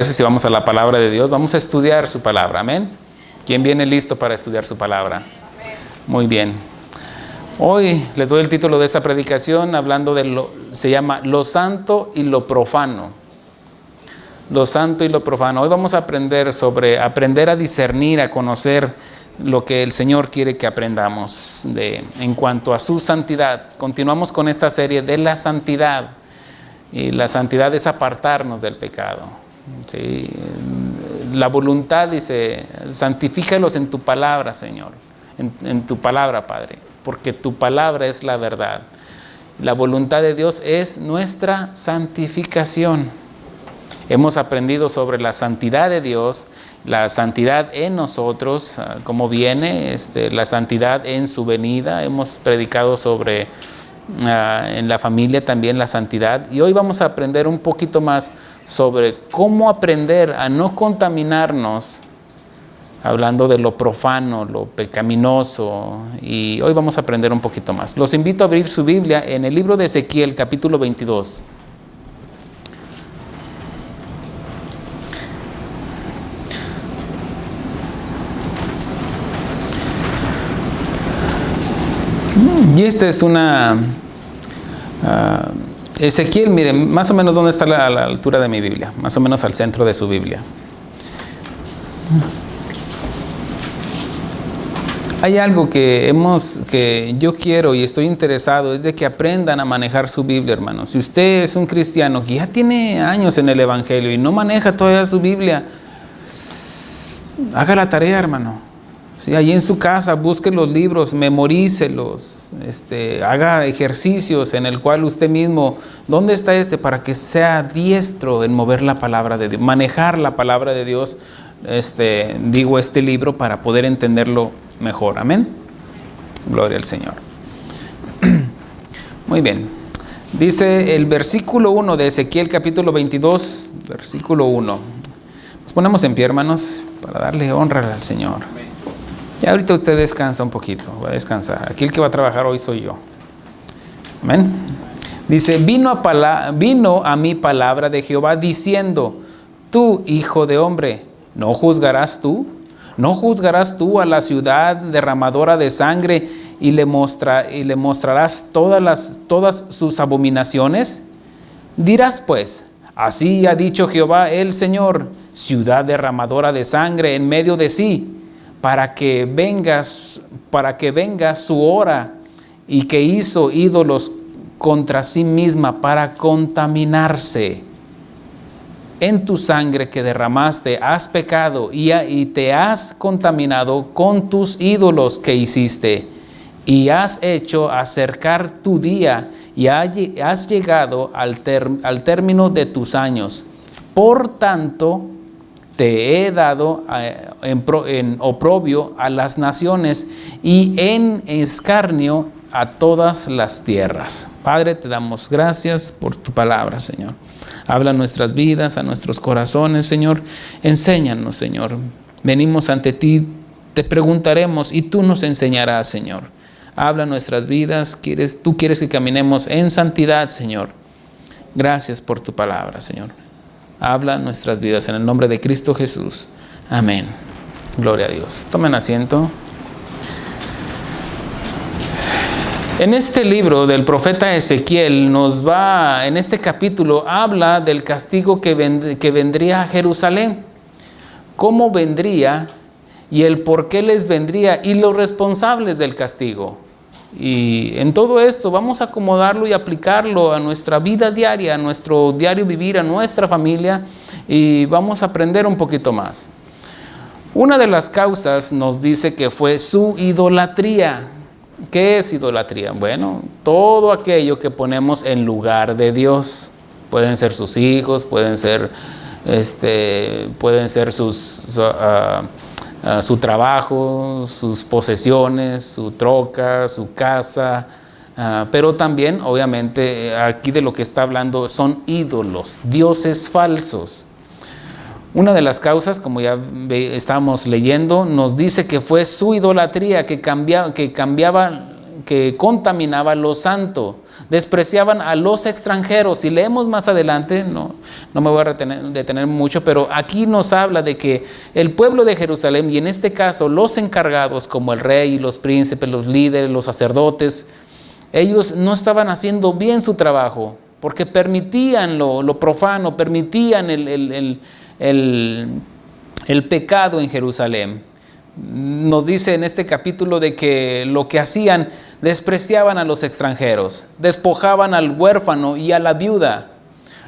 Si vamos a la palabra de Dios, vamos a estudiar su palabra, amén. ¿Quién viene listo para estudiar su palabra? Muy bien. Hoy les doy el título de esta predicación hablando de se llama lo santo y lo profano. Lo santo y lo profano. Hoy vamos a aprender a discernir, a conocer lo que el Señor quiere que aprendamos en cuanto a su santidad. Continuamos con esta serie de la santidad. Y la santidad es apartarnos del pecado. Sí, la voluntad dice, santifícalos en tu palabra, Señor, en tu palabra, Padre, porque tu palabra es la verdad. La voluntad de Dios es nuestra santificación. Hemos aprendido sobre la santidad de Dios, la santidad en nosotros, cómo viene, la santidad en su venida. Hemos predicado sobre en la familia también la santidad, y hoy vamos a aprender un poquito más sobre cómo aprender a no contaminarnos, hablando de lo profano, lo pecaminoso, y hoy vamos a aprender un poquito más. Los invito a abrir su Biblia en el libro de Ezequiel, capítulo 22. Y esta es una... Ezequiel, miren, más o menos dónde está a la altura de mi Biblia, más o menos al centro de su Biblia. Hay algo que yo quiero y estoy interesado, es de que aprendan a manejar su Biblia, hermanos. Si usted es un cristiano que ya tiene años en el Evangelio y no maneja todavía su Biblia, haga la tarea, hermano. Sí, ahí en su casa busque los libros, memorícelos, haga ejercicios en el cual usted mismo, ¿dónde está para que sea diestro en mover la palabra de Dios, manejar la palabra de Dios, este libro para poder entenderlo mejor, amén? Gloria al Señor. Muy bien, dice el versículo 1 de Ezequiel capítulo 22, versículo 1. Nos ponemos en pie, hermanos, para darle honra al Señor. Y ahorita usted descansa un poquito, va a descansar. Aquí el que va a trabajar hoy soy yo. Amén. Dice, vino a mí palabra de Jehová diciendo, tú, hijo de hombre, ¿no juzgarás tú? ¿No juzgarás tú a la ciudad derramadora de sangre y le mostrarás todas sus abominaciones? Dirás pues, así ha dicho Jehová el Señor, ciudad derramadora de sangre en medio de sí, para que venga su hora, y que hizo ídolos contra sí misma para contaminarse. En tu sangre que derramaste has pecado y te has contaminado con tus ídolos que hiciste, y has hecho acercar tu día, y has llegado al término de tus años. Por tanto, te he dado en oprobio a las naciones y en escarnio a todas las tierras. Padre, te damos gracias por tu palabra, Señor. Habla a nuestras vidas, a nuestros corazones, Señor. Enséñanos, Señor. Venimos ante ti, te preguntaremos y tú nos enseñarás, Señor. Habla a nuestras vidas. Tú quieres que caminemos en santidad, Señor. Gracias por tu palabra, Señor. Habla nuestras vidas en el nombre de Cristo Jesús. Amén. Gloria a Dios. Tomen asiento. En este libro del profeta Ezequiel en este capítulo habla del castigo que vendría a Jerusalén. Cómo vendría y el por qué les vendría y los responsables del castigo. Y en todo esto vamos a acomodarlo y aplicarlo a nuestra vida diaria, a nuestro diario vivir, a nuestra familia, y vamos a aprender un poquito más. Una de las causas nos dice que fue su idolatría. ¿Qué es idolatría? Bueno, todo aquello que ponemos en lugar de Dios. Pueden ser sus hijos, pueden ser su trabajo, sus posesiones, su troca, su casa, pero también, obviamente, aquí de lo que está hablando son ídolos, dioses falsos. Una de las causas, como ya estamos leyendo, nos dice que fue su idolatría, que cambiaba que contaminaba lo santo. Despreciaban a los extranjeros. Si leemos más adelante, no me voy a detener mucho, pero aquí nos habla de que el pueblo de Jerusalén, y en este caso los encargados como el rey, los príncipes, los líderes, los sacerdotes, ellos no estaban haciendo bien su trabajo, porque permitían lo profano, permitían el pecado en Jerusalén. Nos dice en este capítulo de que lo que hacían, despreciaban a los extranjeros, despojaban al huérfano y a la viuda,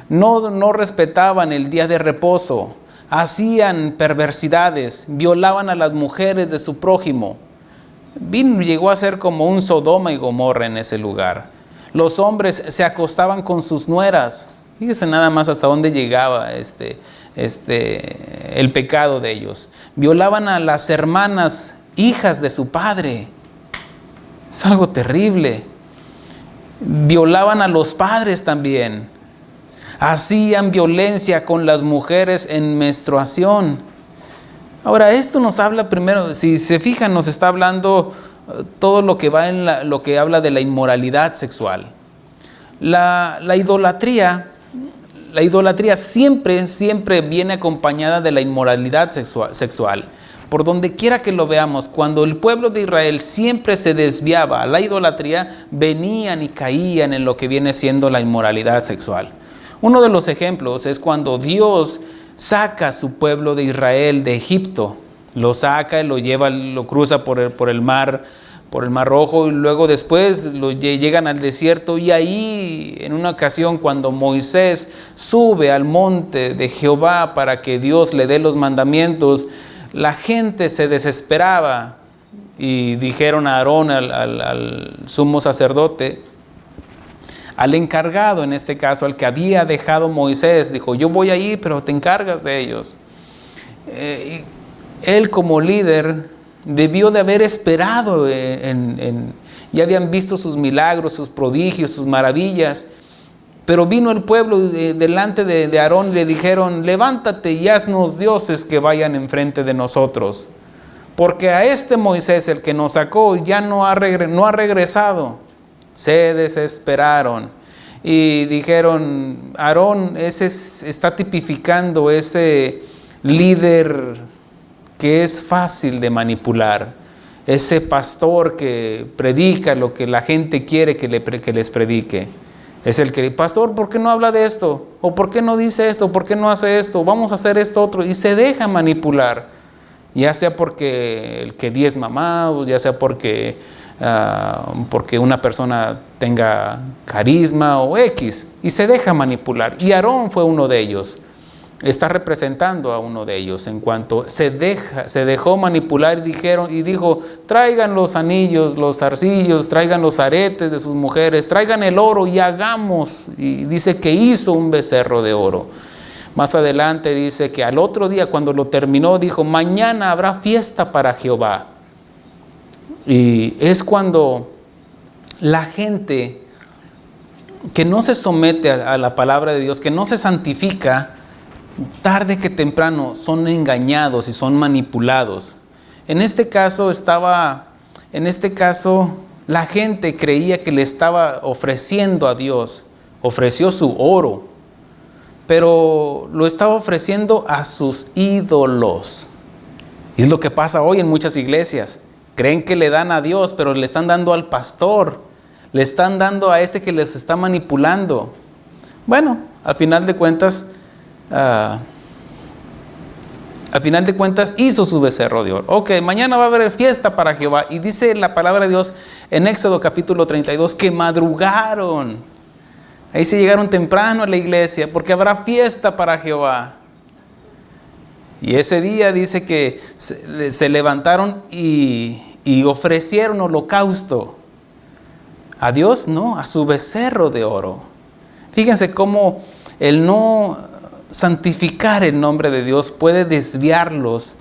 no respetaban el día de reposo, hacían perversidades, violaban a las mujeres de su prójimo. Llegó a ser como un Sodoma y Gomorra en ese lugar. Los hombres se acostaban con sus nueras. Fíjese nada más hasta dónde llegaba el pecado de ellos. Violaban a las hermanas, hijas de su padre. Es algo terrible. Violaban a los padres también. Hacían violencia con las mujeres en menstruación. Ahora, esto nos habla primero, si se fijan, nos está hablando todo lo que va en lo que habla de la inmoralidad sexual. La idolatría siempre viene acompañada de la inmoralidad sexual. Por donde quiera que lo veamos, cuando el pueblo de Israel siempre se desviaba a la idolatría, venían y caían en lo que viene siendo la inmoralidad sexual. Uno de los ejemplos es cuando Dios saca a su pueblo de Israel de Egipto, lo saca, lo lleva, lo cruza por el mar Rojo, y luego después llegan al desierto, y ahí en una ocasión cuando Moisés sube al monte de Jehová para que Dios le dé los mandamientos, la gente se desesperaba y dijeron a Aarón, al sumo sacerdote, al encargado, en este caso, al que había dejado Moisés, dijo: yo voy ahí, pero te encargas de ellos. Él como líder debió de haber esperado, ya habían visto sus milagros, sus prodigios, sus maravillas, pero vino el pueblo delante de Aarón y le dijeron: levántate y haznos dioses que vayan enfrente de nosotros, porque a este Moisés, el que nos sacó, ya no ha regresado. Se desesperaron y dijeron: Aarón está tipificando ese líder que es fácil de manipular, ese pastor que predica lo que la gente quiere que les predique. Es el que: pastor, ¿por qué no habla de esto? ¿O por qué no dice esto? ¿Por qué no hace esto? Vamos a hacer esto otro. Y se deja manipular, ya sea porque el que diezma más, o ya sea porque una persona tenga carisma o X, y se deja manipular. Y Aarón fue uno de ellos, está representando a uno de ellos en cuanto se dejó manipular y dijo: traigan los anillos, los zarcillos, traigan los aretes de sus mujeres, traigan el oro y hagamos. Y dice que hizo un becerro de oro. Más adelante dice que al otro día, cuando lo terminó, dijo: mañana habrá fiesta para Jehová. Y es cuando la gente que no se somete a la palabra de Dios, que no se santifica, tarde que temprano son engañados y son manipulados. En este caso la gente creía que le estaba ofreciendo a Dios, ofreció su oro, pero lo estaba ofreciendo a sus ídolos. Y es lo que pasa hoy en muchas iglesias. Creen que le dan a Dios, pero le están dando al pastor, le están dando a ese que les está manipulando. Bueno, a final de cuentas hizo su becerro de oro. Ok, mañana va a haber fiesta para Jehová. Y dice la palabra de Dios en Éxodo capítulo 32 que madrugaron. Ahí se llegaron temprano a la iglesia porque habrá fiesta para Jehová. Y ese día dice que se levantaron y ofrecieron holocausto. A Dios no, a su becerro de oro. Fíjense cómo el no santificar el nombre de Dios puede desviarnos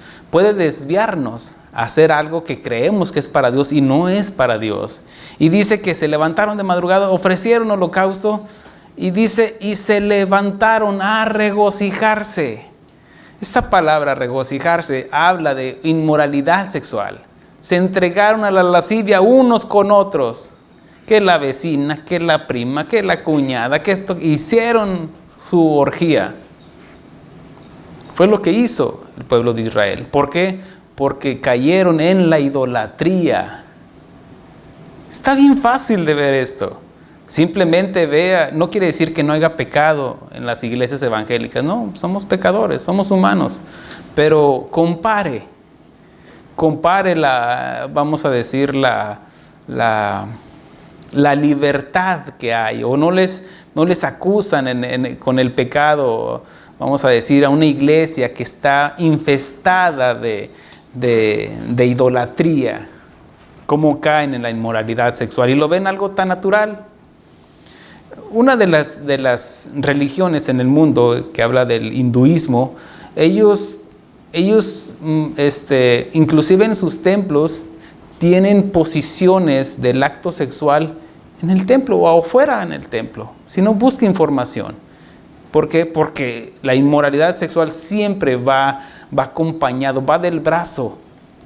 a hacer algo que creemos que es para Dios y no es para Dios. Y dice que se levantaron de madrugada, ofrecieron holocausto, y dice: y se levantaron a regocijarse. Esta palabra regocijarse habla de inmoralidad sexual. Se entregaron a la lascivia unos con otros. Que la vecina, que la prima, que la cuñada, que esto, hicieron su orgía. Fue lo que hizo el pueblo de Israel. ¿Por qué? Porque cayeron en la idolatría. Está bien fácil de ver esto. Simplemente vea, no quiere decir que no haya pecado en las iglesias evangélicas. No, somos pecadores, somos humanos. Pero compare vamos a decir, la libertad que hay. O no les acusan con el pecado, vamos a decir, a una iglesia que está infestada de idolatría. Cómo caen en la inmoralidad sexual y lo ven algo tan natural. Una de las religiones en el mundo que habla del hinduismo, ellos inclusive en sus templos tienen posiciones del acto sexual en el templo o afuera en el templo. Si no, busca información. ¿Por qué? Porque la inmoralidad sexual siempre va acompañado, va del brazo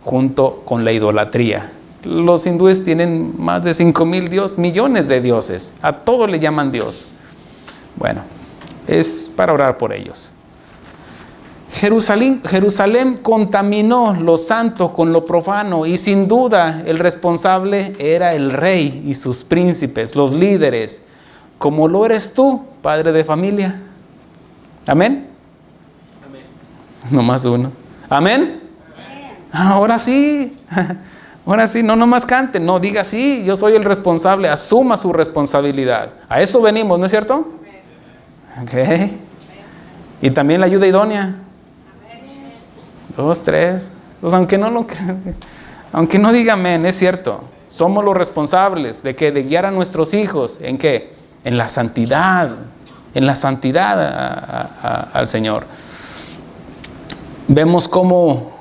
junto con la idolatría. Los hindúes tienen más de 5,000 millones de dioses. A todos le llaman Dios. Bueno, es para orar por ellos. Jerusalén contaminó lo santo con lo profano y sin duda el responsable era el rey y sus príncipes, los líderes, como lo eres tú, padre de familia. ¿Amén? Amén. Nomás uno. ¿Amén? Amén. Ahora sí. Ahora sí, no nomás cante, no diga sí, yo soy el responsable, asuma su responsabilidad. A eso venimos, ¿no es cierto? Ok. Y también la ayuda idónea. 2, 3. Pues aunque no diga amén, es cierto. Somos los responsables de guiar a nuestros hijos. ¿En qué? En la santidad. En la santidad al Señor. Vemos cómo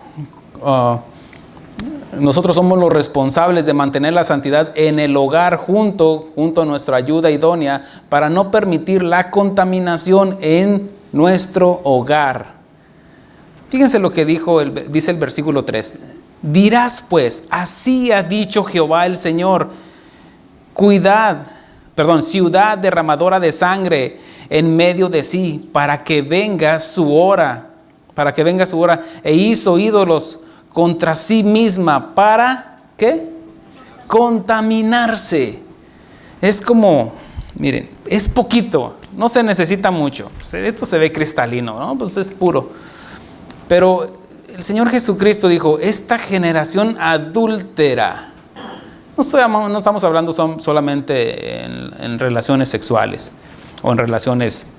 nosotros somos los responsables de mantener la santidad en el hogar junto a nuestra ayuda idónea para no permitir la contaminación en nuestro hogar. Fíjense lo que dice el versículo 3. Dirás pues, así ha dicho Jehová el Señor, ciudad derramadora de sangre en medio de sí, para que venga su hora, e hizo ídolos contra sí misma para, ¿qué? Contaminarse. Es como, miren, es poquito, no se necesita mucho. Esto se ve cristalino, ¿no? Pues es puro. Pero el Señor Jesucristo dijo, esta generación adúltera. No estamos hablando solamente en relaciones sexuales o en relaciones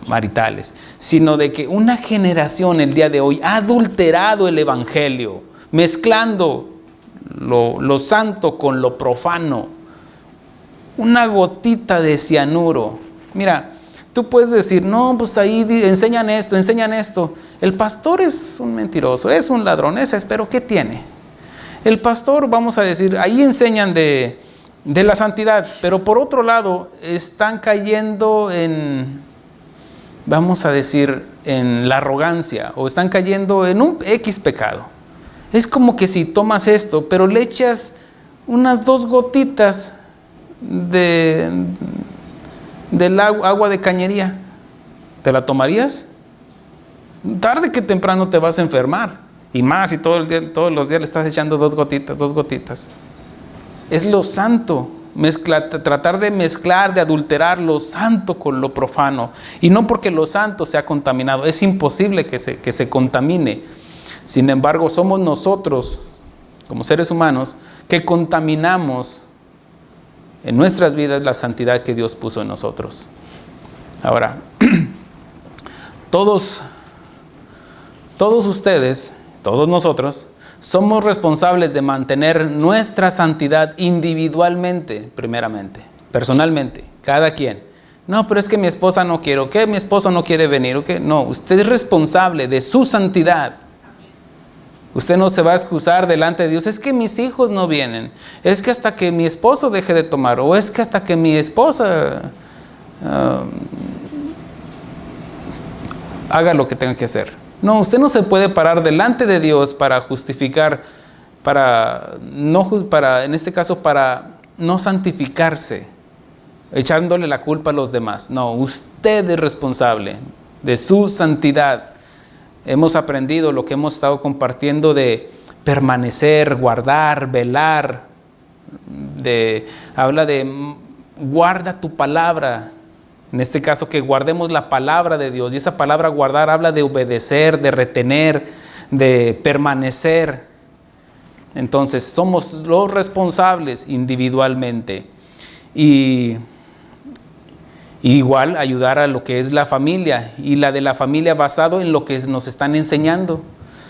maritales, sino de que una generación el día de hoy ha adulterado el evangelio, mezclando lo santo con lo profano. Una gotita de cianuro. Mira, tú puedes decir, no, pues ahí enseñan esto. El pastor es un mentiroso, es un ladrón, pero ¿qué tiene? El pastor, vamos a decir, ahí enseñan de la santidad, pero por otro lado están cayendo en, vamos a decir, en la arrogancia, o están cayendo en un X pecado. Es como que si tomas esto, pero le echas unas 2 gotitas del agua de cañería, ¿te la tomarías? Tarde que temprano te vas a enfermar. Y más si todos los días le estás echando 2 gotitas. Es lo santo. Tratar de mezclar, de adulterar lo santo con lo profano. Y no porque lo santo sea contaminado. Es imposible que se contamine. Sin embargo, somos nosotros, como seres humanos, que contaminamos en nuestras vidas la santidad que Dios puso en nosotros. Ahora, todos ustedes, todos nosotros, somos responsables de mantener nuestra santidad individualmente, primeramente, personalmente, cada quien. No, pero es que mi esposa no quiere, o que mi esposo no quiere venir, o que no, usted es responsable de su santidad. Usted no se va a excusar delante de Dios, es que mis hijos no vienen, es que hasta que mi esposo deje de tomar, o es que hasta que mi esposa haga lo que tenga que hacer. No, usted no se puede parar delante de Dios para justificar en este caso, para no santificarse, echándole la culpa a los demás. No, usted es responsable de su santidad. Hemos aprendido lo que hemos estado compartiendo de permanecer, guardar, velar. Habla de guarda tu palabra. En este caso, que guardemos la palabra de Dios. Y esa palabra guardar habla de obedecer, de retener, de permanecer. Entonces, somos los responsables individualmente. Y igual ayudar a lo que es la familia. Y la de la familia basado en lo que nos están enseñando.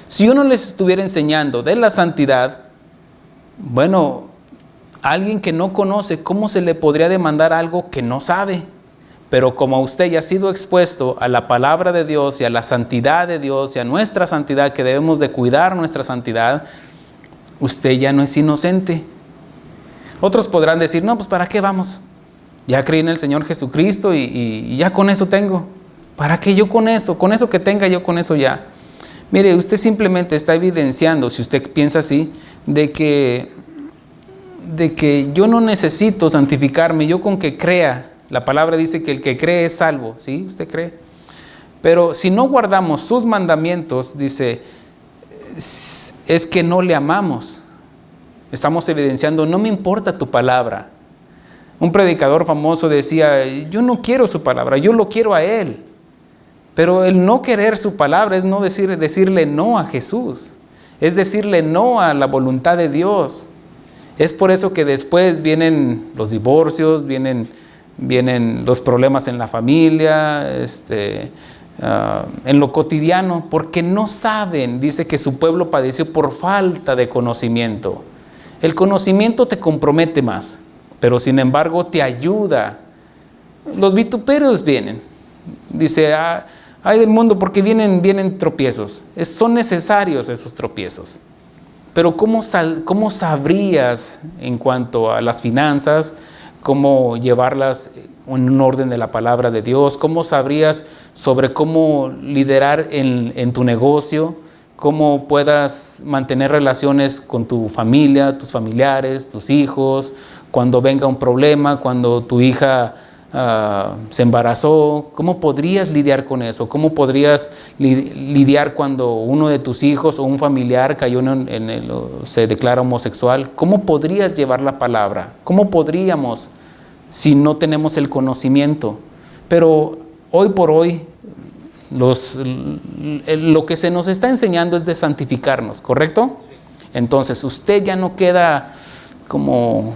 Si yo no les estuviera enseñando de la santidad, bueno, alguien que no conoce, ¿cómo se le podría demandar algo que no sabe? Pero como usted ya ha sido expuesto a la palabra de Dios y a la santidad de Dios y a nuestra santidad, que debemos de cuidar nuestra santidad, usted ya no es inocente. Otros podrán decir, no, pues ¿para qué vamos? Ya creí en el Señor Jesucristo y ya con eso tengo. ¿Para qué yo con eso? Con eso que tenga yo con eso ya. Mire, usted simplemente está evidenciando, si usted piensa así, de que yo no necesito santificarme, yo con que crea. La palabra dice que el que cree es salvo, ¿sí? ¿Usted cree? Pero si no guardamos sus mandamientos, dice, es que no le amamos. Estamos evidenciando, no me importa tu palabra. Un predicador famoso decía, yo no quiero su palabra, yo lo quiero a Él. Pero el no querer su palabra es no decirle no a Jesús. Es decirle no a la voluntad de Dios. Es por eso que después vienen los divorcios, vienen los problemas en la familia, en lo cotidiano, porque no saben. Dice que su pueblo padeció por falta de conocimiento. El conocimiento te compromete más, pero sin embargo te ayuda. Los vituperios vienen. Dice, ay del mundo, porque vienen tropiezos. Son necesarios esos tropiezos. Pero ¿cómo sabrías en cuanto a las finanzas? ¿Cómo llevarlas en un orden de la palabra de Dios? ¿Cómo sabrías sobre cómo liderar en tu negocio? ¿Cómo puedas mantener relaciones con tu familia, tus familiares, tus hijos? Cuando venga un problema, cuando tu hija se embarazó, ¿cómo podrías lidiar con eso? ¿Cómo podrías lidiar cuando uno de tus hijos o un familiar cayó se declara homosexual? ¿Cómo podrías llevar la palabra? ¿Cómo podríamos si no tenemos el conocimiento? Pero hoy por hoy lo que se nos está enseñando es de santificarnos, ¿correcto? Entonces usted ya no queda como...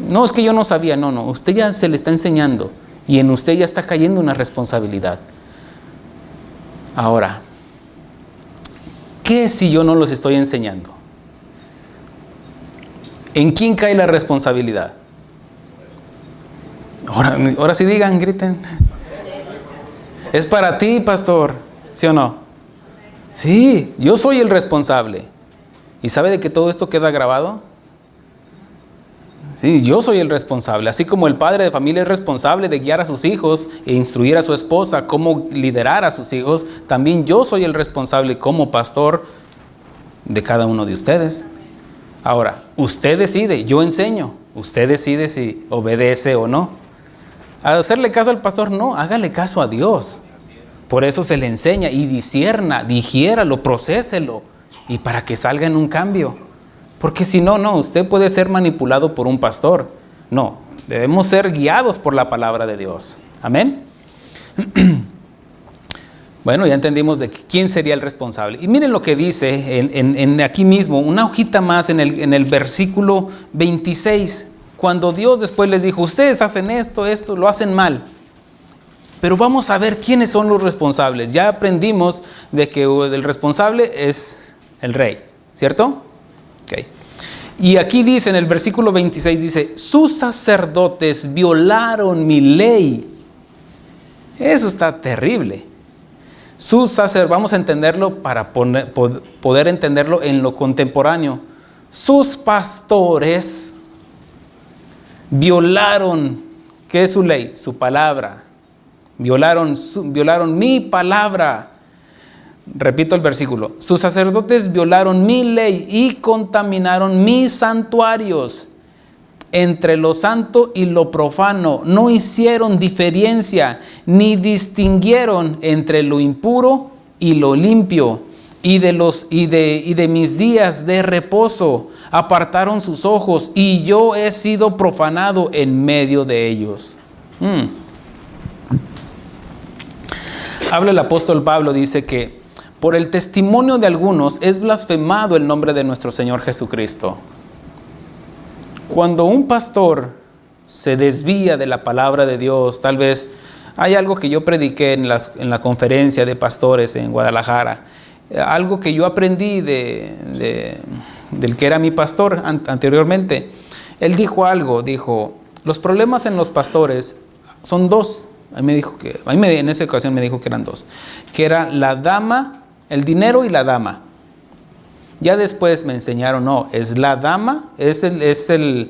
No, es que yo no sabía, no, usted ya se le está enseñando y en usted ya está cayendo una responsabilidad. Ahora, ¿qué si yo no los estoy enseñando? ¿En quién cae la responsabilidad? Ahora sí digan, griten. Es para ti, pastor, ¿sí o no? Sí, yo soy el responsable. ¿Y sabe de que todo esto queda grabado? Sí, yo soy el responsable. Así como el padre de familia es responsable de guiar a sus hijos e instruir a su esposa cómo liderar a sus hijos, también yo soy el responsable como pastor de cada uno de ustedes. Ahora, usted decide, yo enseño. Usted decide si obedece o no. Al hacerle caso al pastor, no, hágale caso a Dios. Por eso se le enseña y discierna, digiéralo, procéselo y para que salga en un cambio. Porque si no, usted puede ser manipulado por un pastor. No, debemos ser guiados por la palabra de Dios. Amén. Bueno, ya entendimos de quién sería el responsable. Y miren lo que dice en aquí mismo, una hojita más en el versículo 26. Cuando Dios después les dijo, ustedes hacen esto, lo hacen mal. Pero vamos a ver quiénes son los responsables. Ya aprendimos de que el responsable es el rey, ¿cierto? Okay. Y aquí dice en el versículo 26, dice, sus sacerdotes violaron mi ley. Eso está terrible. Vamos a entenderlo para poder entenderlo en lo contemporáneo. Sus pastores violaron, ¿qué es su ley? Su palabra. Violaron mi palabra. Repito el versículo. Sus sacerdotes violaron mi ley y contaminaron mis santuarios. Entre lo santo y lo profano no hicieron diferencia, ni distinguieron entre lo impuro y lo limpio. Y de mis días de reposo apartaron sus ojos, y yo he sido profanado en medio de ellos. Habla el apóstol Pablo, dice que por el testimonio de algunos es blasfemado el nombre de nuestro Señor Jesucristo. Cuando un pastor se desvía de la palabra de Dios, tal vez hay algo que yo prediqué en la conferencia de pastores en Guadalajara, algo que yo aprendí del que era mi pastor anteriormente. Él dijo, los problemas en los pastores son dos. En esa ocasión me dijo que eran dos, que era la dama, el dinero y la dama. Ya después me enseñaron, no, es la dama, es el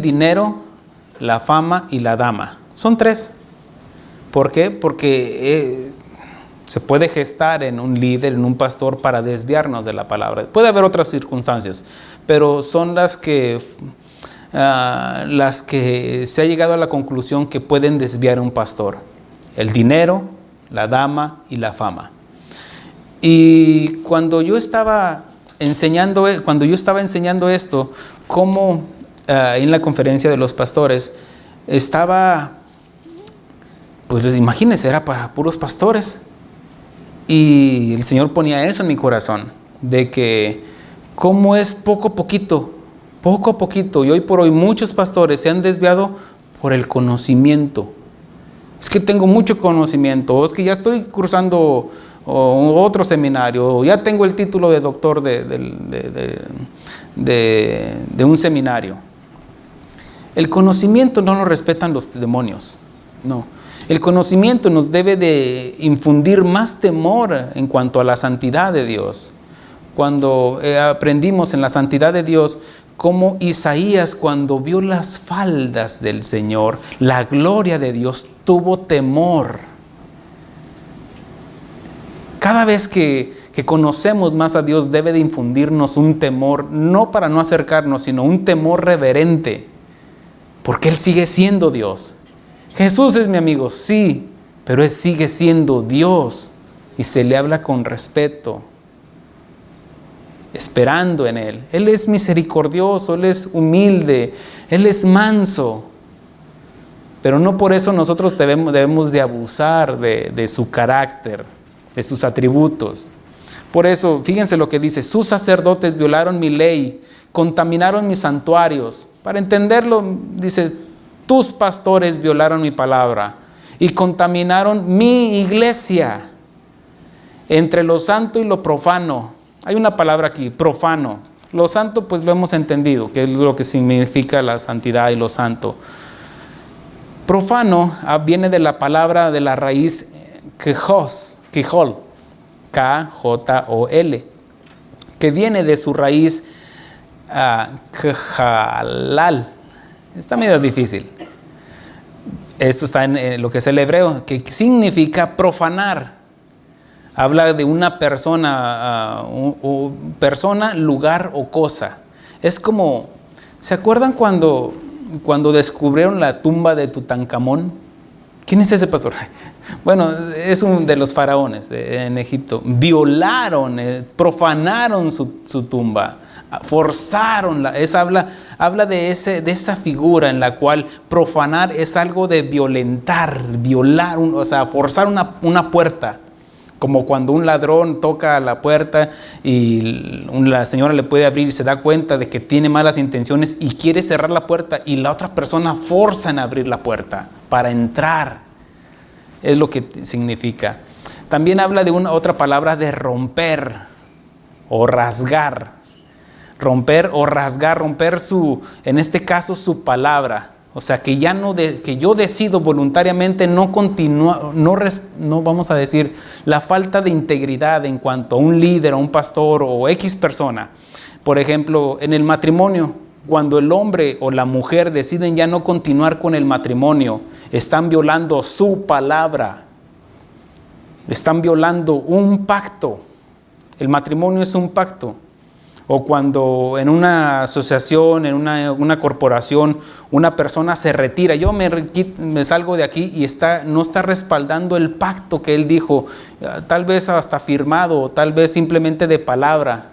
dinero, la fama y la dama. Son tres. ¿Por qué? Porque se puede gestar en un líder, en un pastor, para desviarnos de la palabra. Puede haber otras circunstancias, pero son las que se ha llegado a la conclusión que pueden desviar a un pastor: el dinero, la dama y la fama. Y cuando yo estaba enseñando esto, como en la conferencia de los pastores, pues imagínense, era para puros pastores. Y el Señor ponía eso en mi corazón, de que cómo es poco a poquito, y hoy por hoy muchos pastores se han desviado por el conocimiento. Es que tengo mucho conocimiento, o es que ya estoy cursando otro seminario, o ya tengo el título de doctor de un seminario. El conocimiento no lo respetan los demonios, no. El conocimiento nos debe de infundir más temor en cuanto a la santidad de Dios. Cuando aprendimos en la santidad de Dios, como Isaías, cuando vio las faldas del Señor, la gloria de Dios, tuvo temor. Cada vez que conocemos más a Dios, debe de infundirnos un temor, no para no acercarnos, sino un temor reverente, porque Él sigue siendo Dios. Jesús es mi amigo, sí, pero Él sigue siendo Dios y se le habla con respeto, esperando en Él. Él es misericordioso, Él es humilde, Él es manso, pero no por eso nosotros debemos de abusar de su carácter, de sus atributos. Por eso, fíjense lo que dice: sus sacerdotes violaron mi ley, contaminaron mis santuarios. Para entenderlo, dice: tus pastores violaron mi palabra y contaminaron mi iglesia. Entre lo santo y lo profano. Hay una palabra aquí, profano. Lo santo, pues lo hemos entendido, que es lo que significa la santidad y lo santo. Profano viene de la palabra, de la raíz Kijol, K-J-O-L, que viene de su raíz Kjalal. Está medio difícil. Esto está en lo que es el hebreo, que significa profanar. Habla de una persona, lugar o cosa. Es como, ¿se acuerdan cuando descubrieron la tumba de Tutankamón? ¿Quién es ese pastor? Bueno, es uno de los faraones en Egipto. Violaron, profanaron su tumba. Forzaron, habla de esa figura en la cual profanar es algo de violentar, violar, forzar una puerta. Como cuando un ladrón toca la puerta y la señora le puede abrir y se da cuenta de que tiene malas intenciones y quiere cerrar la puerta, y la otra persona forza en abrir la puerta para entrar. Es lo que significa. También habla de otra palabra, de romper o rasgar. Romper o rasgar, romper en este caso su palabra. O sea, que yo decido voluntariamente no continuar, no vamos a decir la falta de integridad en cuanto a un líder o un pastor o X persona. Por ejemplo, en el matrimonio, cuando el hombre o la mujer deciden ya no continuar con el matrimonio, están violando su palabra. Están violando un pacto. El matrimonio es un pacto. O cuando en una asociación, en una corporación, una persona se retira, yo me salgo de aquí y no está respaldando el pacto que él dijo, tal vez hasta firmado, o tal vez simplemente de palabra,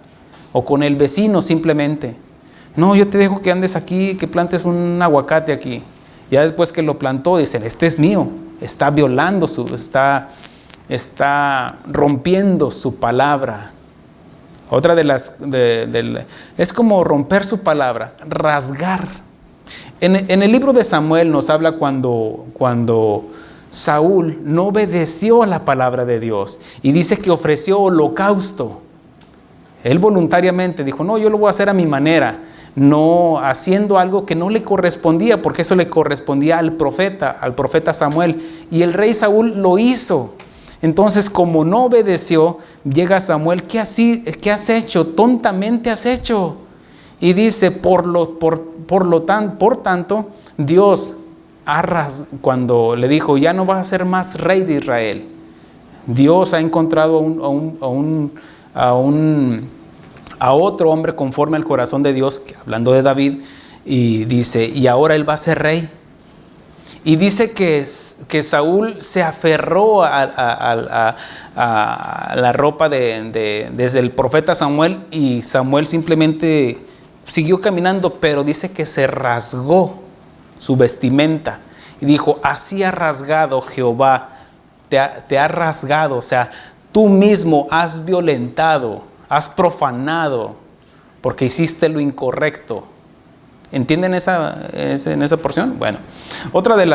o con el vecino simplemente. No, yo te dejo que andes aquí, que plantes un aguacate aquí. Ya después que lo plantó, dicen, este es mío. Está violando, está rompiendo su palabra. Otra es como romper su palabra, rasgar. En el libro de Samuel nos habla cuando Saúl no obedeció a la palabra de Dios y dice que ofreció holocausto. Él voluntariamente dijo, no, yo lo voy a hacer a mi manera, no haciendo algo que no le correspondía, porque eso le correspondía al profeta Samuel. Y el rey Saúl lo hizo. Entonces, como no obedeció, llega Samuel, ¿qué has hecho? Tontamente has hecho. Y dice, por tanto, Dios, cuando le dijo, ya no vas a ser más rey de Israel, Dios ha encontrado a otro hombre conforme al corazón de Dios, hablando de David, y dice, y ahora él va a ser rey. Y dice que Saúl se aferró a la ropa desde el profeta Samuel, y Samuel simplemente siguió caminando, pero dice que se rasgó su vestimenta y dijo, así ha rasgado Jehová, te ha rasgado, o sea, tú mismo has violentado, has profanado, porque hiciste lo incorrecto. ¿Entienden en esa porción? Bueno, otra de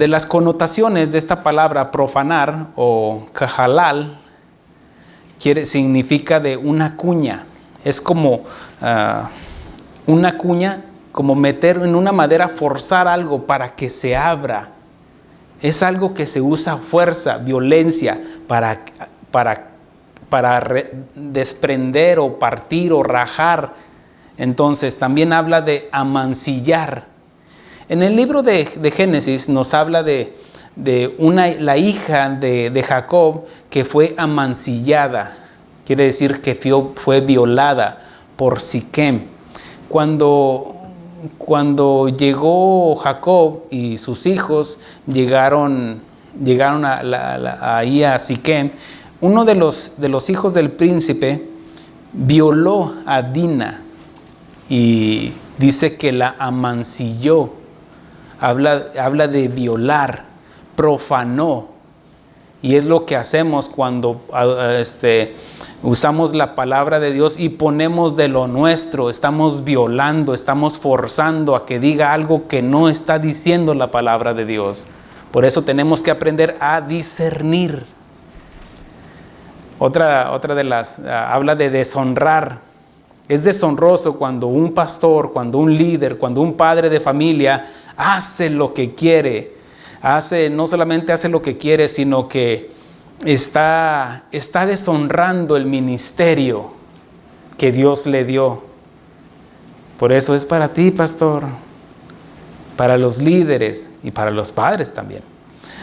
las connotaciones de esta palabra profanar o cajalal significa de una cuña. Es como una cuña, como meter en una madera, forzar algo para que se abra. Es algo que se usa fuerza, violencia para desprender o partir o rajar. Entonces también habla de amancillar. En el libro de Génesis nos habla de la hija de Jacob que fue amancillada. Quiere decir que fue violada por Siquem. Cuando llegó Jacob y sus hijos llegaron ahí a Siquem, uno de los hijos del príncipe violó a Dina. Y dice que la amancilló. Habla de violar, profanó. Y es lo que hacemos cuando usamos la palabra de Dios y ponemos de lo nuestro. Estamos violando, estamos forzando a que diga algo que no está diciendo la palabra de Dios. Por eso tenemos que aprender a discernir. Otra de las habla de deshonrar. Es deshonroso cuando un pastor, cuando un líder, cuando un padre de familia hace lo que quiere. No solamente hace lo que quiere, sino que está deshonrando el ministerio que Dios le dio. Por eso es para ti, pastor, para los líderes y para los padres también.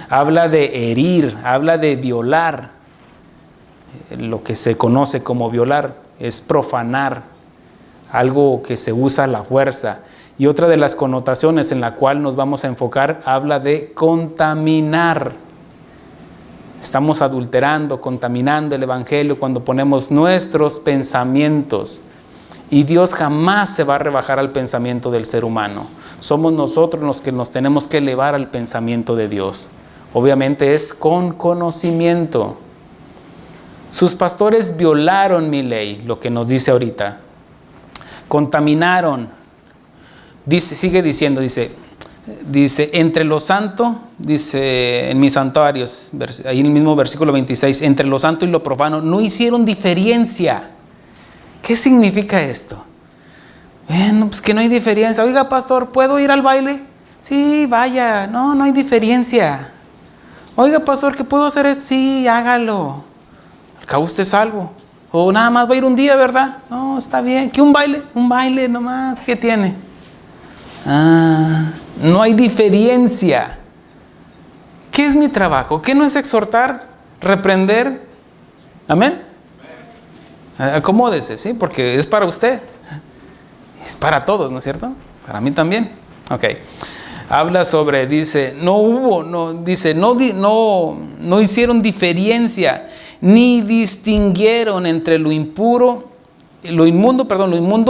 Habla de herir, habla de violar. Lo que se conoce como violar es profanar. Algo que se usa a la fuerza. Y otra de las connotaciones en la cual nos vamos a enfocar habla de contaminar. Estamos adulterando, contaminando el evangelio cuando ponemos nuestros pensamientos. Y Dios jamás se va a rebajar al pensamiento del ser humano. Somos nosotros los que nos tenemos que elevar al pensamiento de Dios. Obviamente es con conocimiento. Sus pastores violaron mi ley, lo que nos dice ahorita. Contaminaron. Sigue diciendo, entre lo santo, dice en mis santuarios, ahí en el mismo versículo 26, entre lo santo y lo profano no hicieron diferencia. ¿Qué significa esto? Bueno, pues que no hay diferencia. Oiga, pastor, ¿puedo ir al baile? Sí, vaya, no hay diferencia. Oiga, pastor, ¿qué puedo hacer? Sí, hágalo. Al cabo usted es salvo. O nada más va a ir un día, ¿verdad? No, está bien. ¿Qué un baile? Un baile nomás. ¿Qué tiene? No hay diferencia. ¿Qué es mi trabajo? ¿Qué no es exhortar, reprender? Amén. Acomódese, ¿sí? Porque es para usted. Es para todos, ¿no es cierto? Para mí también. Ok. Habla sobre, dice, no hicieron diferencia, ni distinguieron entre lo inmundo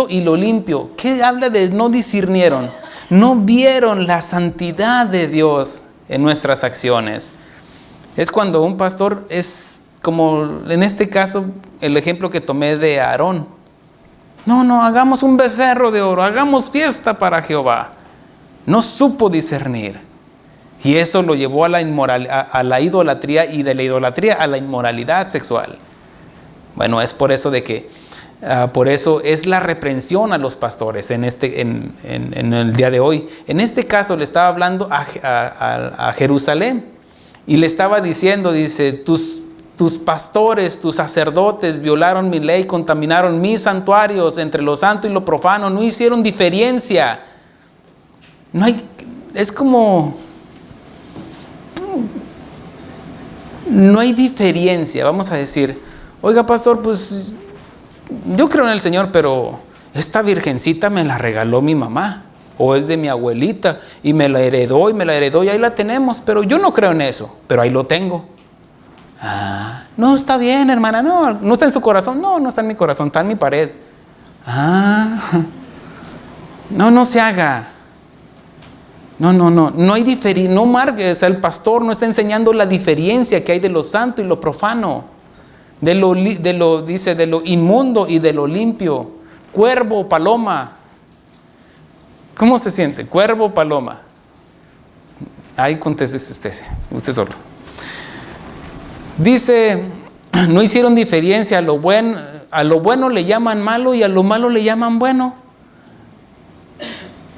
y lo limpio. ¿Qué habla de no discernieron? No vieron la santidad de Dios en nuestras acciones. Es cuando un pastor es como, en este caso, el ejemplo que tomé de Aarón. No, hagamos un becerro de oro, hagamos fiesta para Jehová. No supo discernir. Y eso lo llevó a la idolatría, y de la idolatría a la inmoralidad sexual. Bueno, es por eso de que, por eso es la reprensión a los pastores en el día de hoy. En este caso le estaba hablando a Jerusalén y le estaba diciendo, dice, tus pastores, tus sacerdotes violaron mi ley, contaminaron mis santuarios entre lo santo y lo profano, no hicieron diferencia. No hay diferencia. Vamos a decir, oiga pastor, pues yo creo en el Señor, pero esta virgencita me la regaló mi mamá, o es de mi abuelita, y me la heredó, y ahí la tenemos, pero yo no creo en eso, pero ahí lo tengo. No, está bien, hermana, no está en su corazón. No está en mi corazón, está en mi pared. No se haga. No hay diferencia, no marques, el pastor no está enseñando la diferencia que hay de lo santo y lo profano, de lo inmundo y de lo limpio. Cuervo, paloma. ¿Cómo se siente? Cuervo, paloma. Ahí contéstese usted solo. Dice, no hicieron diferencia, a lo bueno le llaman malo y a lo malo le llaman bueno.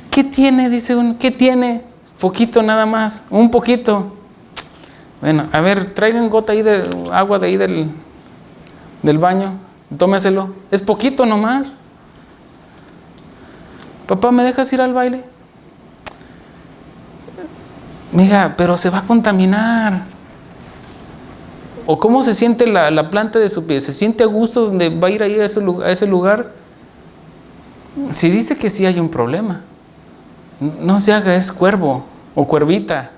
¿Qué tiene? Dice uno, ¿qué tiene? Poquito nada más, un poquito. Bueno, a ver, traigan gota ahí de agua de ahí del baño, tómeselo. Es poquito nomás. Papá, ¿me dejas ir al baile? Mija, pero se va a contaminar. ¿O cómo se siente la planta de su pie? ¿Se siente a gusto donde va a ir ahí a ese lugar? Si dice que sí hay un problema. No se haga, es cuervo o cuervita.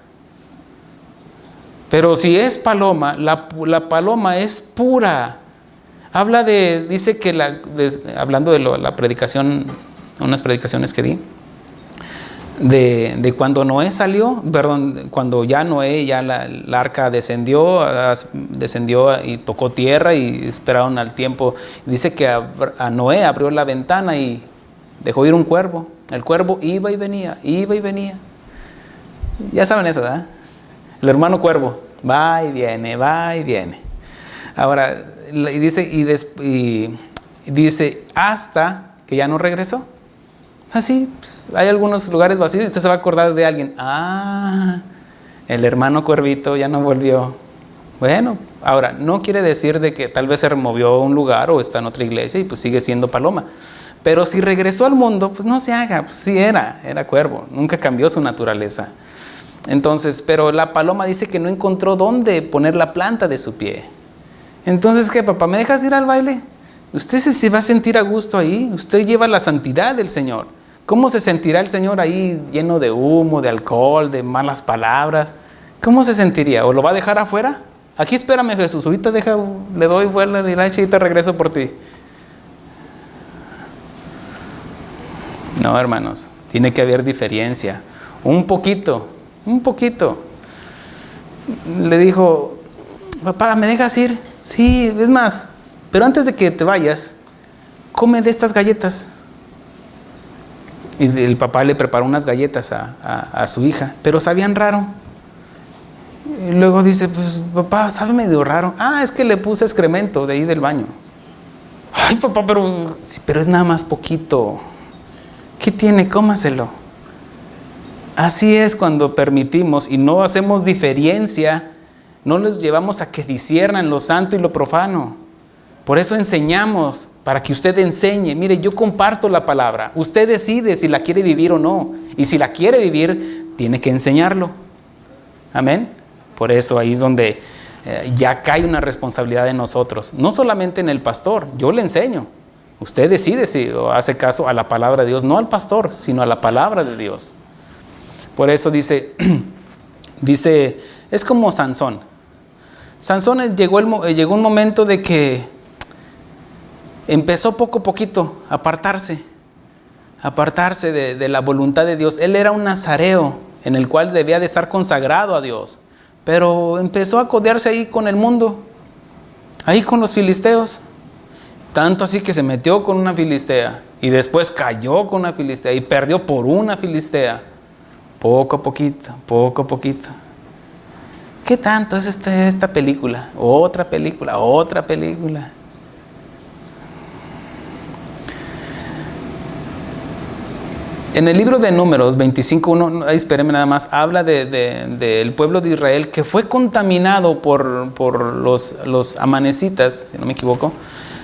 Pero si es paloma, la paloma es pura. Dice que hablando de la predicación, unas predicaciones que di, de cuando Noé salió, cuando ya Noé, la arca descendió y tocó tierra y esperaron al tiempo. Dice que a Noé abrió la ventana y dejó ir un cuervo. El cuervo iba y venía. Ya saben eso, ¿verdad? El hermano cuervo va y viene. Ahora, dice hasta que ya no regresó. Así, hay algunos lugares vacíos y usted se va a acordar de alguien. El hermano cuervito ya no volvió. Bueno, ahora, no quiere decir de que tal vez se removió a un lugar o está en otra iglesia y pues sigue siendo paloma. Pero si regresó al mundo, pues no se haga, pues sí era cuervo, nunca cambió su naturaleza. Entonces, pero la paloma dice que no encontró dónde poner la planta de su pie. Entonces, ¿qué, papá? ¿Me dejas ir al baile? Usted se va a sentir a gusto ahí, usted lleva la santidad del Señor. ¿Cómo se sentirá el Señor ahí lleno de humo, de alcohol, de malas palabras? ¿Cómo se sentiría? ¿O lo va a dejar afuera? Aquí espérame, Jesús, ahorita le doy vuelta y la y te regreso por ti. No, hermanos, tiene que haber diferencia. Un poquito. Le dijo, papá, ¿me dejas ir? Sí, es más, pero antes de que te vayas, come de estas galletas. Y el papá le preparó unas galletas a su hija, pero sabían raro. Y luego dice, pues papá, sabe medio raro. Es que le puse excremento de ahí del baño. Ay, papá, pero es nada más poquito. ¿Qué tiene? Cómaselo. Así es cuando permitimos y no hacemos diferencia, no les llevamos a que disciernan lo santo y lo profano. Por eso enseñamos, para que usted enseñe. Mire, yo comparto la palabra. Usted decide si la quiere vivir o no. Y si la quiere vivir, tiene que enseñarlo. Amén. Por eso ahí es donde ya cae una responsabilidad de nosotros. No solamente en el pastor, yo le enseño. Usted decide si hace caso a la palabra de Dios, no al pastor, sino a la palabra de Dios. Por eso dice, es como Sansón. Sansón llegó un momento de que empezó poco a poquito a apartarse de la voluntad de Dios. Él era un nazareo en el cual debía de estar consagrado a Dios, pero empezó a codearse ahí con el mundo, ahí con los filisteos. Tanto así que se metió con una filistea y después cayó con una filistea y perdió por una filistea. Poco a poquito, poco a poquito. ¿Qué tanto es esta película? Otra película, otra película. En el libro de Números 25:1, espérenme nada más, habla del pueblo de Israel que fue contaminado por los amanecitas, si no me equivoco,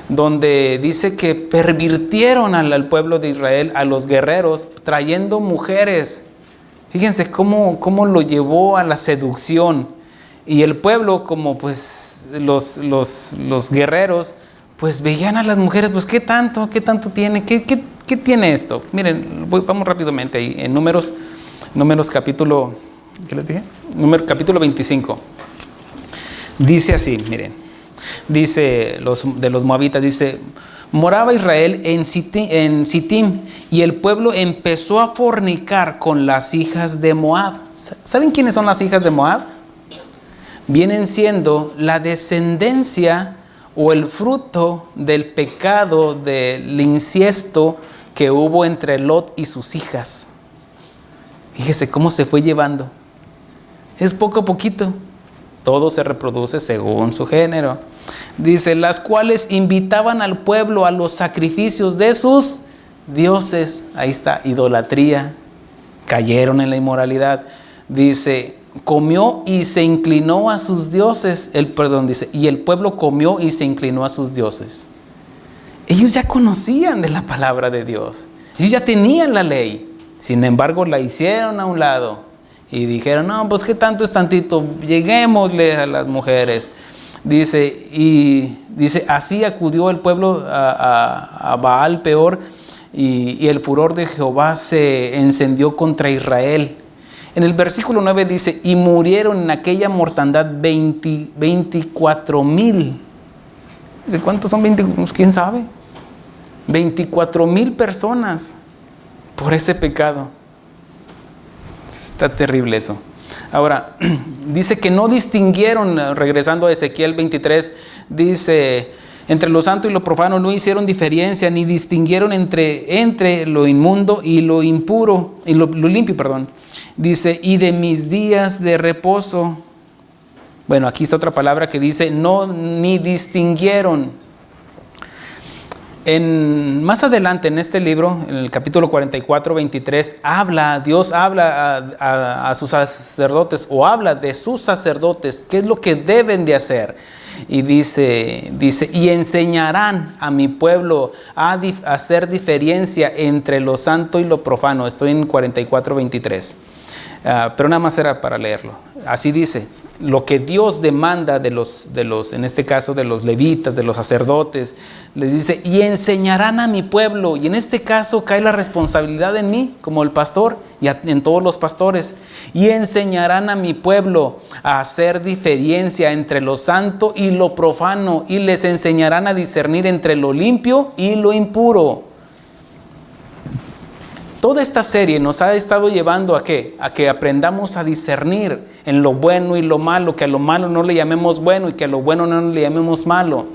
donde dice que pervirtieron al pueblo de Israel, a los guerreros, trayendo mujeres. Fíjense cómo lo llevó a la seducción. Y el pueblo, como pues los guerreros, pues veían a las mujeres, pues ¿qué tanto tiene? ¿Qué tiene esto? Miren, vamos rápidamente ahí, en Números capítulo, ¿qué les dije? Capítulo 25. Dice así, miren. Dice de los moabitas, dice: moraba Israel en Sittim, y el pueblo empezó a fornicar con las hijas de Moab. ¿Saben quiénes son las hijas de Moab? Vienen siendo la descendencia o el fruto del pecado del incesto que hubo entre Lot y sus hijas. Fíjese cómo se fue llevando. Es poco a poquito. Todo se reproduce según su género. Dice, las cuales invitaban al pueblo a los sacrificios de sus dioses. Ahí está, idolatría. Cayeron en la inmoralidad. Dice, comió y se inclinó a sus dioses. Dice, y el pueblo comió y se inclinó a sus dioses. Ellos ya conocían de la palabra de Dios. Ellos ya tenían la ley. Sin embargo, la hicieron a un lado. Y dijeron, no, pues qué tanto es tantito, lleguémosle a las mujeres. Dice, así acudió el pueblo a Baal Peor, y el furor de Jehová se encendió contra Israel. En el versículo 9 dice, y murieron en aquella mortandad 24,000. Dice, ¿cuántos son 20? ¿Quién sabe? 24,000 personas por ese pecado. Está terrible eso. Ahora, dice que no distinguieron, regresando a Ezequiel 23, dice, entre lo santo y lo profano no hicieron diferencia, ni distinguieron entre lo inmundo y lo impuro, y lo limpio, perdón. Dice, y de mis días de reposo. Bueno, aquí está otra palabra que dice, no, ni distinguieron. Más adelante en este libro, en el capítulo 44, 23, Dios habla a sus sacerdotes, o habla de sus sacerdotes, qué es lo que deben de hacer. Y dice, y enseñarán a mi pueblo a hacer diferencia entre lo santo y lo profano. Estoy en 44, 23. Pero nada más era para leerlo. Así dice. Lo que Dios demanda de los, en este caso de los levitas, de los sacerdotes, les dice, y enseñarán a mi pueblo. Y en este caso cae la responsabilidad en mí, como el pastor, y en todos los pastores. Y enseñarán a mi pueblo a hacer diferencia entre lo santo y lo profano, y les enseñarán a discernir entre lo limpio y lo impuro. Toda esta serie nos ha estado llevando ¿a qué? A que aprendamos a discernir en lo bueno y lo malo, que a lo malo no le llamemos bueno y que a lo bueno no le llamemos malo.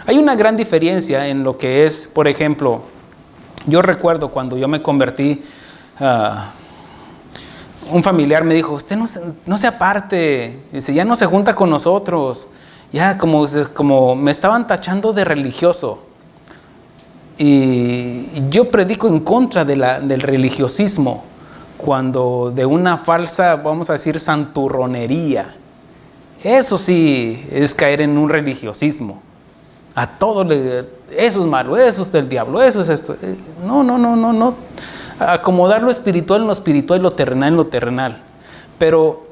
Hay una gran diferencia en lo que es, por ejemplo, yo recuerdo cuando yo me convertí, un familiar me dijo, usted no se aparte, dice, ya no se junta con nosotros, ya como me estaban tachando de religioso. Y yo predico en contra del religiosismo, cuando de una falsa, vamos a decir, santurronería. Eso sí es caer en un religiosismo. A todo eso es malo, eso es del diablo, eso es esto. No. Acomodar lo espiritual en lo espiritual y lo terrenal en lo terrenal. Pero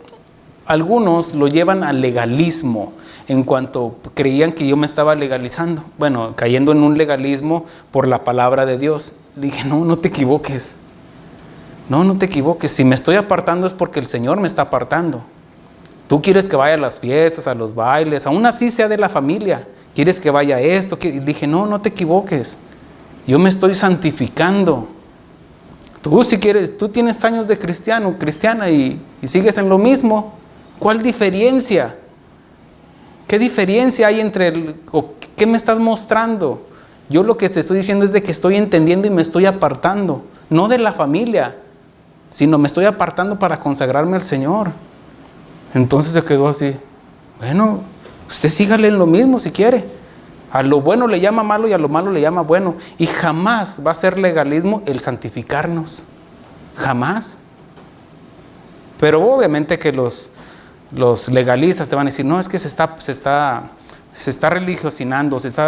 algunos lo llevan al legalismo, en cuanto creían que yo me estaba legalizando, bueno, cayendo en un legalismo por la palabra de Dios. Le dije, no te equivoques, no te equivoques, si me estoy apartando es porque el Señor me está apartando. Tú quieres que vaya a las fiestas, a los bailes, aún así sea de la familia, quieres que vaya a esto, y le dije, no te equivoques, yo me estoy santificando. Tú si quieres, tú tienes años de cristiana y sigues en lo mismo. ¿Cuál diferencia? ¿Qué diferencia hay qué me estás mostrando? Yo lo que te estoy diciendo es de que estoy entendiendo y me estoy apartando, no de la familia, sino me estoy apartando para consagrarme al Señor. Entonces se quedó así. Bueno, usted sígale en lo mismo si quiere. A lo bueno le llama malo y a lo malo le llama bueno. Y jamás va a ser legalismo el santificarnos. Jamás. Pero obviamente que los legalistas te van a decir, no, es que se está religiosinando, es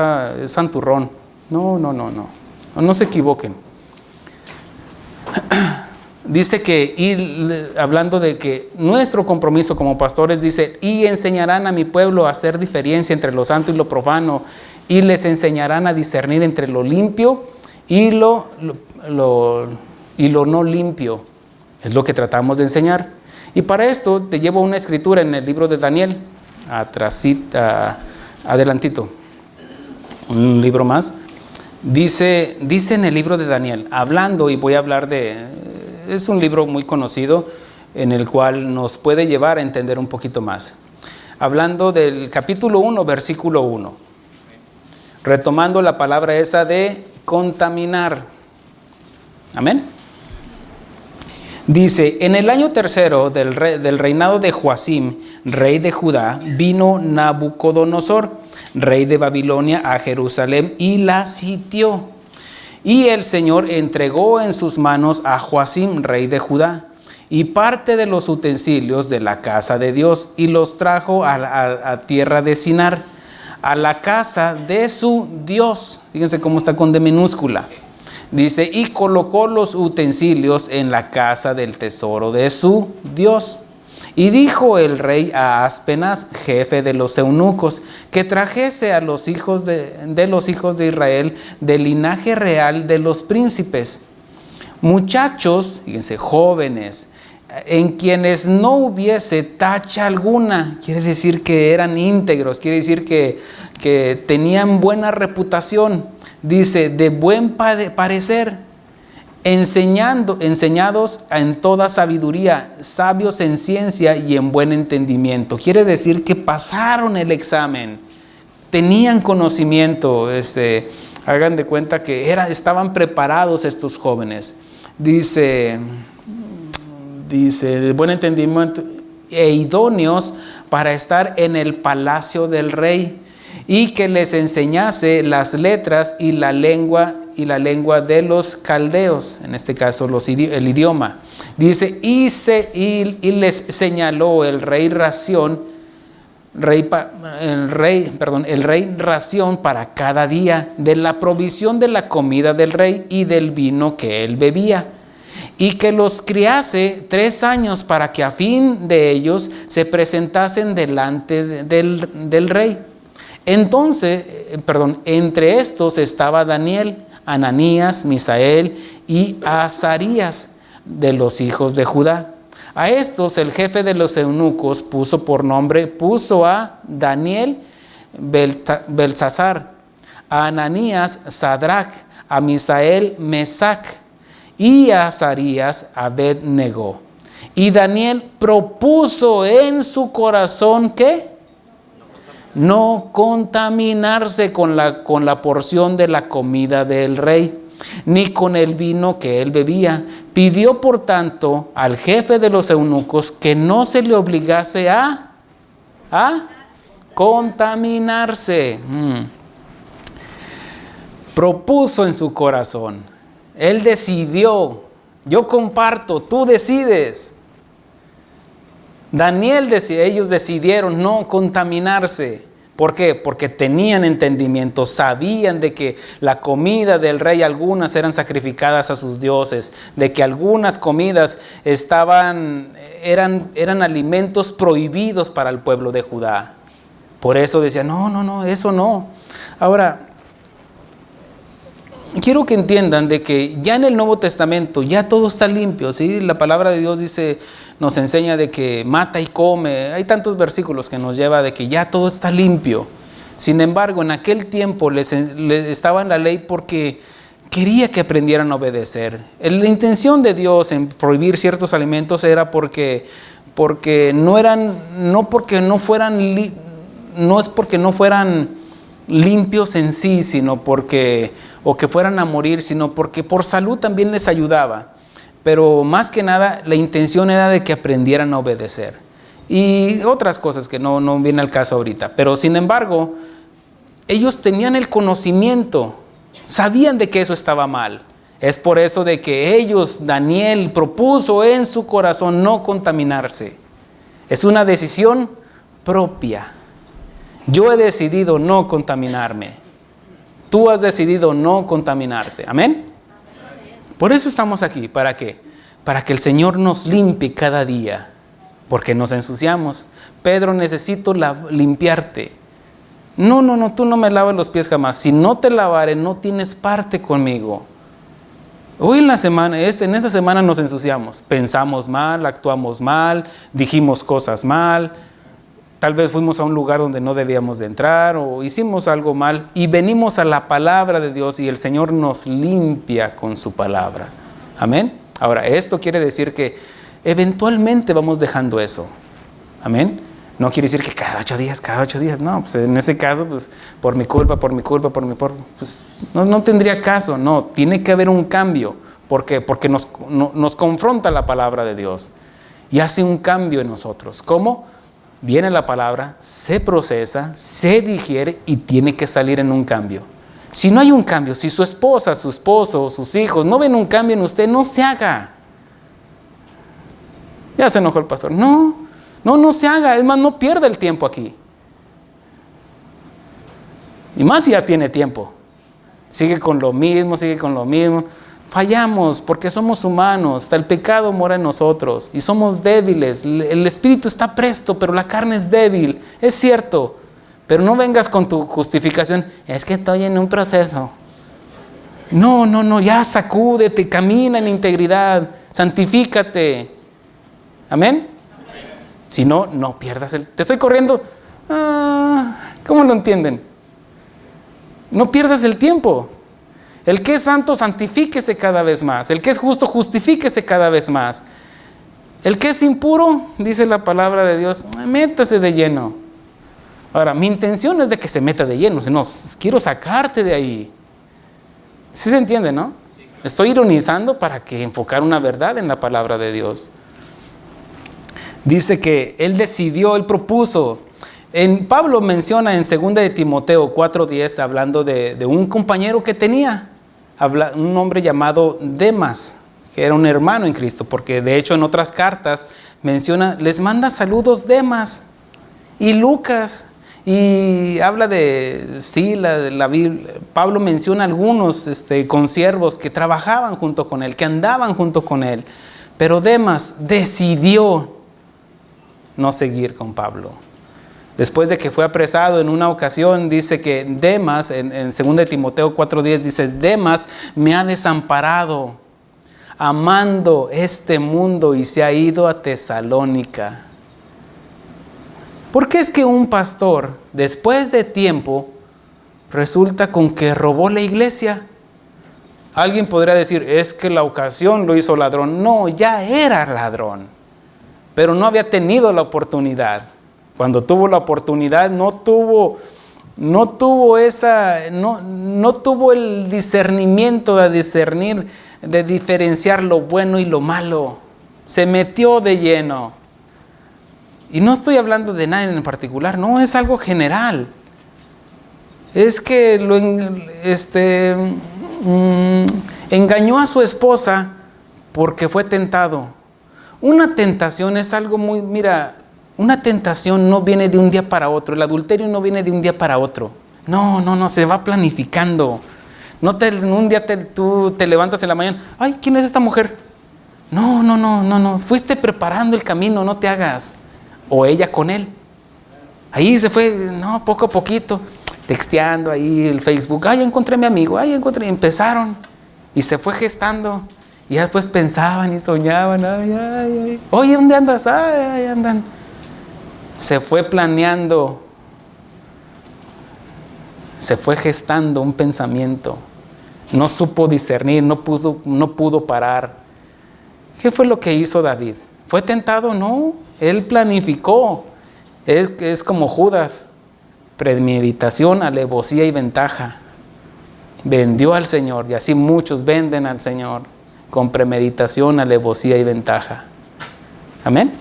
santurrón. No se equivoquen. Dice que, hablando de que nuestro compromiso como pastores, dice, y enseñarán a mi pueblo a hacer diferencia entre lo santo y lo profano, y les enseñarán a discernir entre lo limpio y lo no limpio. Es lo que tratamos de enseñar. Y para esto te llevo una escritura en el libro de Daniel, adelantito, un libro más. Dice en el libro de Daniel, hablando, y voy a hablar es un libro muy conocido en el cual nos puede llevar a entender un poquito más. Hablando del capítulo 1, versículo 1. Retomando la palabra esa de contaminar. Amén. Dice, en el año tercero del reinado de Joacim, rey de Judá, vino Nabucodonosor, rey de Babilonia, a Jerusalén y la sitió. Y el Señor entregó en sus manos a Joacim, rey de Judá, y parte de los utensilios de la casa de Dios, y los trajo a tierra de Sinar, a la casa de su Dios. Fíjense cómo está con D minúscula. Dice, y colocó los utensilios en la casa del tesoro de su Dios. Y dijo el rey a Aspenaz, jefe de los eunucos, que trajese a los hijos de los hijos de Israel del linaje real de los príncipes, muchachos, fíjense, jóvenes, en quienes no hubiese tacha alguna. Quiere decir que eran íntegros, quiere decir que tenían buena reputación. Dice, de buen parecer, enseñados en toda sabiduría, sabios en ciencia y en buen entendimiento. Quiere decir que pasaron el examen, tenían conocimiento. Hagan de cuenta que estaban preparados estos jóvenes. Dice, de buen entendimiento e idóneos para estar en el palacio del rey, y que les enseñase las letras y la lengua de los caldeos, en este caso el idioma. Dice, y les señaló el rey ración para cada día de la provisión de la comida del rey y del vino que él bebía, y que los criase 3 años para que a fin de ellos se presentasen delante del rey. Entonces, entre estos estaba Daniel, Ananías, Misael y Azarías de los hijos de Judá. A estos el jefe de los eunucos puso a Daniel Belsasar, a Ananías Sadrach, a Misael Mesac y a Azarías Abed-Nego. Y Daniel propuso en su corazón que no contaminarse con la porción de la comida del rey, ni con el vino que él bebía. Pidió, por tanto, al jefe de los eunucos que no se le obligase a contaminarse. Propuso en su corazón. Él decidió. Yo comparto, tú decides. Daniel decía, ellos decidieron no contaminarse. ¿Por qué? Porque tenían entendimiento, sabían de que la comida del rey, algunas eran sacrificadas a sus dioses, de que algunas comidas eran alimentos prohibidos para el pueblo de Judá. Por eso decían, no, eso no. Ahora, quiero que entiendan de que ya en el Nuevo Testamento ya todo está limpio, ¿sí? La palabra de Dios nos enseña de que mata y come. Hay tantos versículos que nos lleva de que ya todo está limpio. Sin embargo, en aquel tiempo les estaba en la ley porque quería que aprendieran a obedecer. La intención de Dios en prohibir ciertos alimentos era porque no es porque no fueran limpios en sí, sino o que fueran a morir, sino porque por salud también les ayudaba. Pero más que nada, la intención era de que aprendieran a obedecer. Y otras cosas que no viene al caso ahorita. Pero sin embargo, ellos tenían el conocimiento, sabían de que eso estaba mal. Es por eso de que Daniel propuso en su corazón no contaminarse. Es una decisión propia. Yo he decidido no contaminarme. Tú has decidido no contaminarte. ¿Amén? Por eso estamos aquí. ¿Para qué? Para que el Señor nos limpie cada día. Porque nos ensuciamos. Pedro, necesito limpiarte. No, tú no me lavas los pies jamás. Si no te lavare, no tienes parte conmigo. Hoy en esta semana nos ensuciamos. Pensamos mal, actuamos mal, dijimos cosas mal. Tal vez fuimos a un lugar donde no debíamos de entrar o hicimos algo mal y venimos a la palabra de Dios y el Señor nos limpia con su palabra. Amén. Ahora, esto quiere decir que eventualmente vamos dejando eso. Amén. No quiere decir que cada 8 días. No, pues en ese caso, pues por mi culpa, pues no tendría caso. No, tiene que haber un cambio. ¿Por qué? Porque nos confronta la palabra de Dios y hace un cambio en nosotros. ¿Cómo? Viene la palabra, se procesa, se digiere y tiene que salir en un cambio. Si no hay un cambio, si su esposa, su esposo, sus hijos no ven un cambio en usted, no se haga. Ya se enojó el pastor. No se haga. Es más, no pierda el tiempo aquí. Y más si ya tiene tiempo. Sigue con lo mismo. Fallamos porque somos humanos, hasta el pecado mora en nosotros y somos débiles. El espíritu está presto, pero la carne es débil, es cierto. Pero no vengas con tu justificación, es que estoy en un proceso. No, ya sacúdete, camina en integridad, santifícate. ¿Amén? Si no, no pierdas te estoy corriendo. ¿Cómo lo entienden? No pierdas el tiempo. El que es santo, santifíquese cada vez más. El que es justo, justifíquese cada vez más. El que es impuro, dice la palabra de Dios, métase de lleno. Ahora, mi intención es de que se meta de lleno, no, quiero sacarte de ahí. ¿Sí se entiende, no? Estoy ironizando para que enfocar una verdad en la palabra de Dios. Dice que él propuso. Pablo menciona en 2 de Timoteo 4:10, hablando de un compañero que tenía. Un hombre llamado Demas, que era un hermano en Cristo, porque de hecho en otras cartas menciona, les manda saludos Demas y Lucas, y habla de la Biblia. Pablo menciona algunos consiervos que trabajaban junto con él, que andaban junto con él, pero Demas decidió no seguir con Pablo. Después de que fue apresado en una ocasión, dice que Demas, en 2 de Timoteo 4:10, dice, Demas me ha desamparado, amando este mundo y se ha ido a Tesalónica. ¿Por qué es que un pastor, después de tiempo, resulta con que robó la iglesia? Alguien podría decir, es que la ocasión lo hizo ladrón. No, ya era ladrón, pero no había tenido la oportunidad. Cuando tuvo la oportunidad, no tuvo el discernimiento de discernir, de diferenciar lo bueno y lo malo. Se metió de lleno. Y no estoy hablando de nadie en particular, no, es algo general. Es que engañó a su esposa porque fue tentado. Una tentación es algo muy, una tentación no viene de un día para otro. El adulterio no viene de un día para otro. No, se va planificando. Un día tú te levantas en la mañana. Ay, ¿quién es esta mujer? No. Fuiste preparando el camino, no te hagas. O ella con él. Ahí se fue, poco a poquito. Texteando ahí el Facebook. Ay, encontré a mi amigo. Y empezaron. Y se fue gestando. Y después pensaban y soñaban. Ay. Oye, ¿dónde andas? Ay, andan. Se fue planeando. Se fue gestando un pensamiento. No supo discernir, no pudo parar. ¿Qué fue lo que hizo David? ¿Fue tentado? No. Él planificó. Es como Judas. Premeditación, alevosía y ventaja. Vendió al Señor. Y así muchos venden al Señor. Con premeditación, alevosía y ventaja. Amén.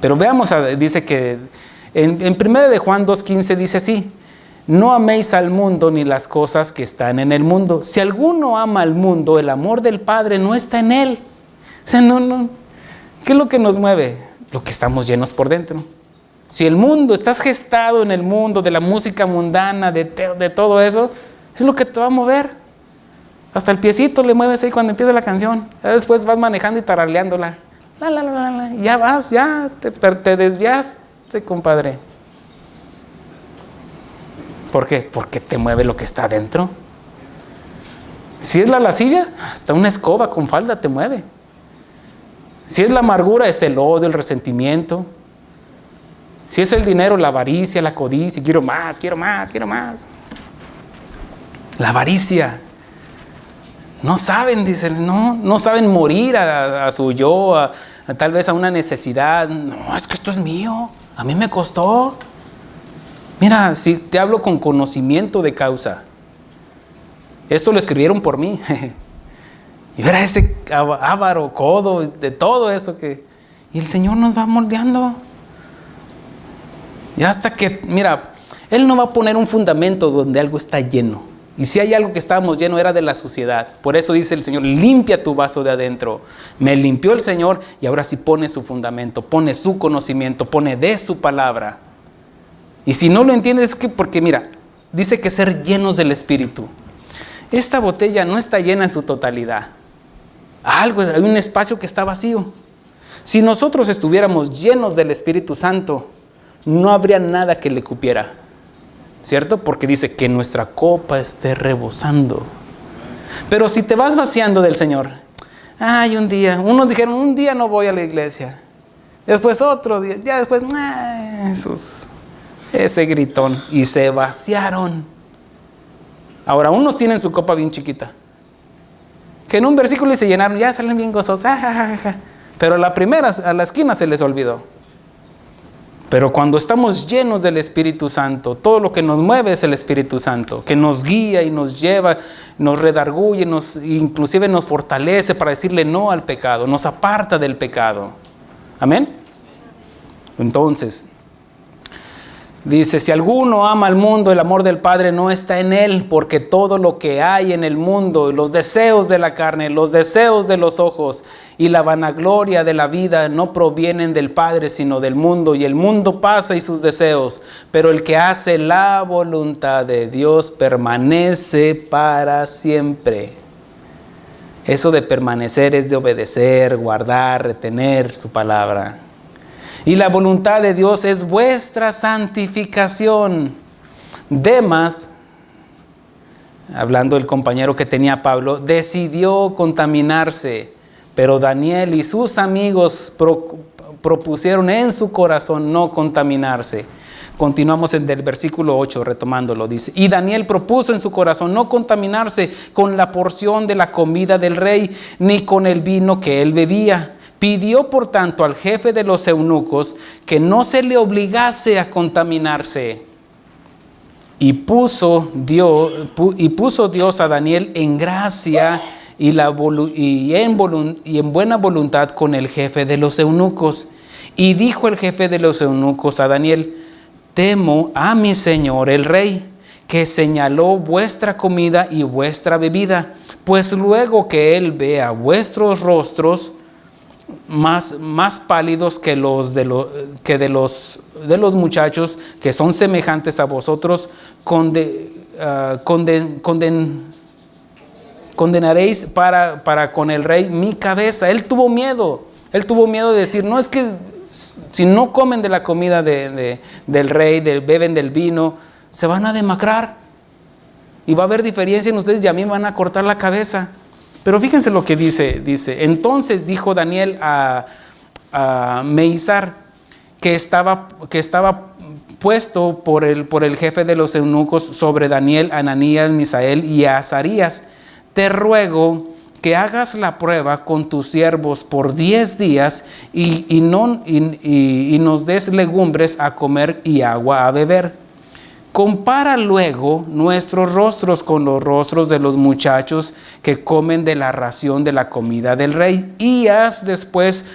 Pero veamos, dice que en 1 de Juan 2:15 dice así: no améis al mundo ni las cosas que están en el mundo. Si alguno ama al mundo, el amor del Padre no está en él. O sea, no. ¿Qué es lo que nos mueve? Lo que estamos llenos por dentro. Si el mundo, estás gestado en el mundo de la música mundana, de todo eso, es lo que te va a mover. Hasta el piecito le mueves ahí cuando empieza la canción. Ya después vas manejando y taraleándola. Ya vas, te desviaste, compadre. ¿Por qué? Porque te mueve lo que está adentro. Si es la lascivia, hasta una escoba con falda te mueve. Si es la amargura, es el odio, el resentimiento. Si es el dinero, la avaricia, la codicia. Quiero más. La avaricia. No saben, dicen, no saben morir a su yo, a tal vez a una necesidad. No, es que esto es mío, a mí me costó. Mira, si te hablo con conocimiento de causa, esto lo escribieron por mí. Y era ese avaro, codo, de todo eso y el Señor nos va moldeando. Y hasta que, mira, Él no va a poner un fundamento donde algo está lleno. Y si hay algo que estábamos lleno era de la suciedad. Por eso dice el Señor: limpia tu vaso de adentro. Me limpió el Señor y ahora sí pone su fundamento, pone su conocimiento, pone de su palabra. Y si no lo entiendes es que porque mira, dice que ser llenos del Espíritu. Esta botella no está llena en su totalidad. Hay un espacio que está vacío. Si nosotros estuviéramos llenos del Espíritu Santo, no habría nada que le cupiera. ¿Cierto? Porque dice que nuestra copa esté rebosando. Pero si te vas vaciando del Señor, unos dijeron, un día no voy a la iglesia. Después otro día, ya después, ese gritón. Y se vaciaron. Ahora, unos tienen su copa bien chiquita. Que en un versículo se llenaron, ya salen bien gozosos. Pero la primera, a la esquina se les olvidó. Pero cuando estamos llenos del Espíritu Santo, todo lo que nos mueve es el Espíritu Santo, que nos guía y nos lleva, nos redarguye, inclusive nos fortalece para decirle no al pecado, nos aparta del pecado. ¿Amén? Entonces, dice, si alguno ama al mundo, el amor del Padre no está en él, porque todo lo que hay en el mundo, los deseos de la carne, los deseos de los ojos y la vanagloria de la vida no provienen del Padre, sino del mundo. Y el mundo pasa y sus deseos, pero el que hace la voluntad de Dios permanece para siempre. Eso de permanecer es de obedecer, guardar, retener su palabra. Y la voluntad de Dios es vuestra santificación. Demas, hablando del compañero que tenía Pablo, decidió contaminarse, pero Daniel y sus amigos propusieron en su corazón no contaminarse. Continuamos en el versículo 8, retomándolo, dice: y Daniel propuso en su corazón no contaminarse con la porción de la comida del rey, ni con el vino que él bebía. Pidió por tanto al jefe de los eunucos que no se le obligase a contaminarse. Y puso Dios a Daniel en gracia y en buena voluntad con el jefe de los eunucos. Y dijo el jefe de los eunucos a Daniel: temo a mi señor el rey, que señaló vuestra comida y vuestra bebida, pues luego que él vea vuestros rostros, más pálidos que los de los muchachos que son semejantes a vosotros, condenaréis para con el rey mi cabeza. Él tuvo miedo de decir, no, es que si no comen de la comida del rey, beben del vino, se van a demacrar y va a haber diferencia en ustedes y a mí me van a cortar la cabeza. Pero fíjense lo que dice, entonces dijo Daniel a Meisar, que estaba puesto por el jefe de los eunucos sobre Daniel, Ananías, Misael y Azarías: te ruego que hagas la prueba con tus siervos por 10 días y nos des legumbres a comer y agua a beber. Compara luego nuestros rostros con los rostros de los muchachos que comen de la ración de la comida del rey, y haz después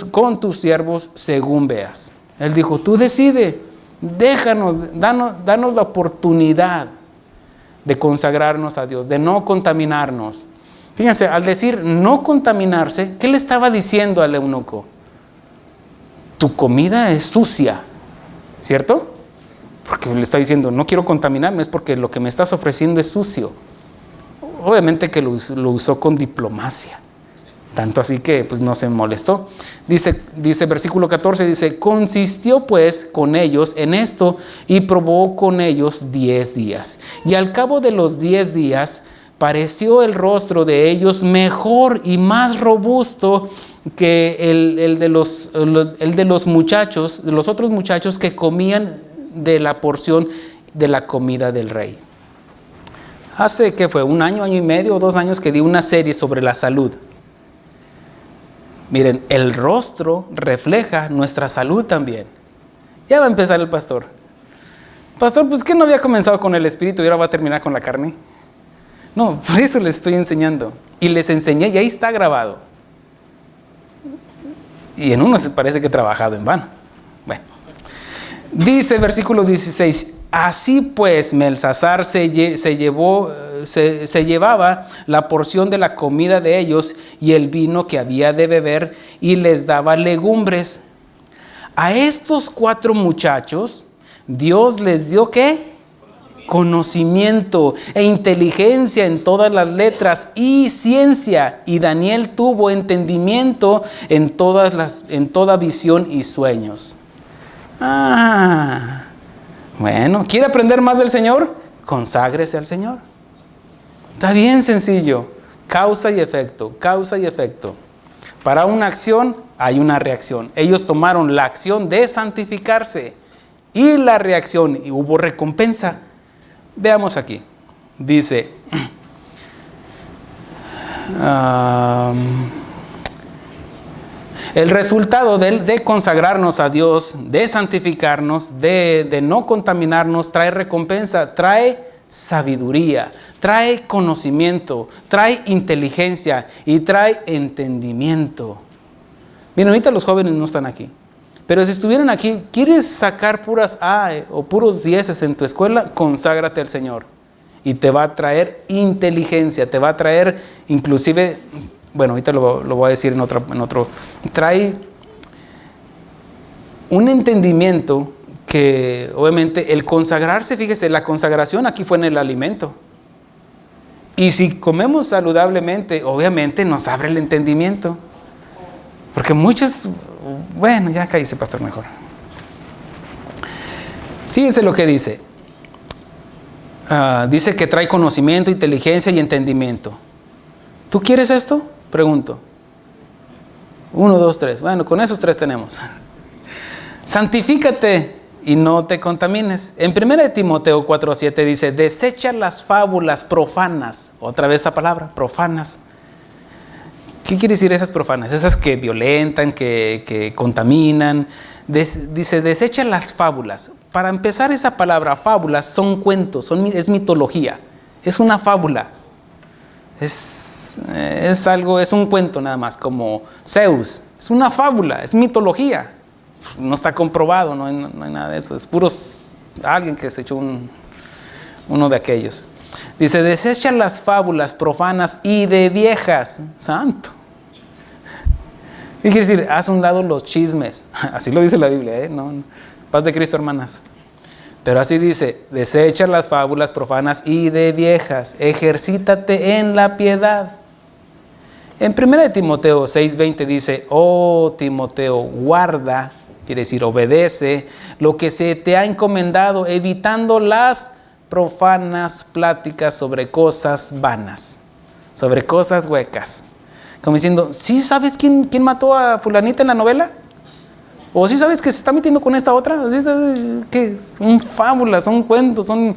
con tus siervos según veas. Él dijo, tú decide, danos la oportunidad de consagrarnos a Dios, de no contaminarnos. Fíjense, al decir no contaminarse, ¿qué le estaba diciendo al eunuco? Tu comida es sucia, ¿cierto? Porque le está diciendo, no quiero contaminarme, es porque lo que me estás ofreciendo es sucio. Obviamente que lo usó con diplomacia, tanto así que pues no se molestó. Dice versículo 14, dice, consistió pues con ellos en esto y probó con ellos 10 días. Y al cabo de los 10 días pareció el rostro de ellos mejor y más robusto que el de los muchachos, de los otros muchachos que comían de la porción de la comida del rey. Hace, ¿qué fue? Un año y medio o 2 años que di una serie sobre la salud. Miren, el rostro refleja nuestra salud también. Ya va a empezar el pastor. Pastor, pues ¿qué no había comenzado con el espíritu y ahora va a terminar con la carne? No, por eso les estoy enseñando. Y les enseñé y ahí está grabado. Y en uno se parece que he trabajado en vano. Bueno. Dice versículo 16, así pues Belsasar se llevaba la porción de la comida de ellos y el vino que había de beber y les daba legumbres. A estos 4 muchachos Dios les dio ¿qué? Conocimiento e inteligencia en todas las letras y ciencia, y Daniel tuvo entendimiento en toda visión y sueños. Bueno, ¿quiere aprender más del Señor? Conságrese al Señor. Está bien sencillo. Causa y efecto, causa y efecto. Para una acción hay una reacción. Ellos tomaron la acción de santificarse y la reacción, y hubo recompensa. Veamos aquí. Dice, el resultado de consagrarnos a Dios, de santificarnos, de no contaminarnos, trae recompensa, trae sabiduría, trae conocimiento, trae inteligencia y trae entendimiento. Miren, ahorita los jóvenes no están aquí, pero si estuvieran aquí, ¿quieres sacar puras A o puros 10 en tu escuela? Conságrate al Señor y te va a traer inteligencia, te va a traer inclusive... Bueno, ahorita lo voy a decir en otro. Trae un entendimiento que obviamente el consagrarse, fíjese, la consagración aquí fue en el alimento. Y si comemos saludablemente, obviamente nos abre el entendimiento. Porque muchos, bueno, ya cállese, pastor, mejor. Fíjense lo que dice. Dice que trae conocimiento, inteligencia y entendimiento. ¿Tú quieres esto? Pregunto. 1, 2, 3. Bueno, con esos 3 tenemos. Santifícate y no te contamines. En 1 Timoteo 4:7 dice, desecha las fábulas profanas. Otra vez esa palabra, profanas. ¿Qué quiere decir esas profanas? Esas que violentan, que contaminan. Dice, desecha las fábulas. Para empezar, esa palabra fábulas son cuentos, es mitología. Es una fábula. Es un cuento nada más, como Zeus. Es una fábula, es mitología. No está comprobado, no hay nada de eso. Es alguien que se echó uno de aquellos. Dice, desecha las fábulas profanas y de viejas. Santo. ¿Qué quiere decir? Haz a un lado los chismes. Así lo dice la Biblia, ¿eh? No, paz de Cristo, hermanas. Pero así dice, desecha las fábulas profanas y de viejas, ejercítate en la piedad. En 1 Timoteo 6:20 dice, oh Timoteo, guarda, quiere decir obedece, lo que se te ha encomendado, evitando las profanas pláticas sobre cosas vanas, sobre cosas huecas. Como diciendo, ¿sí sabes quién mató a fulanita en la novela? ¿O sí sabes que se está metiendo con esta otra? ¿Qué? Son fábulas, son cuentos, son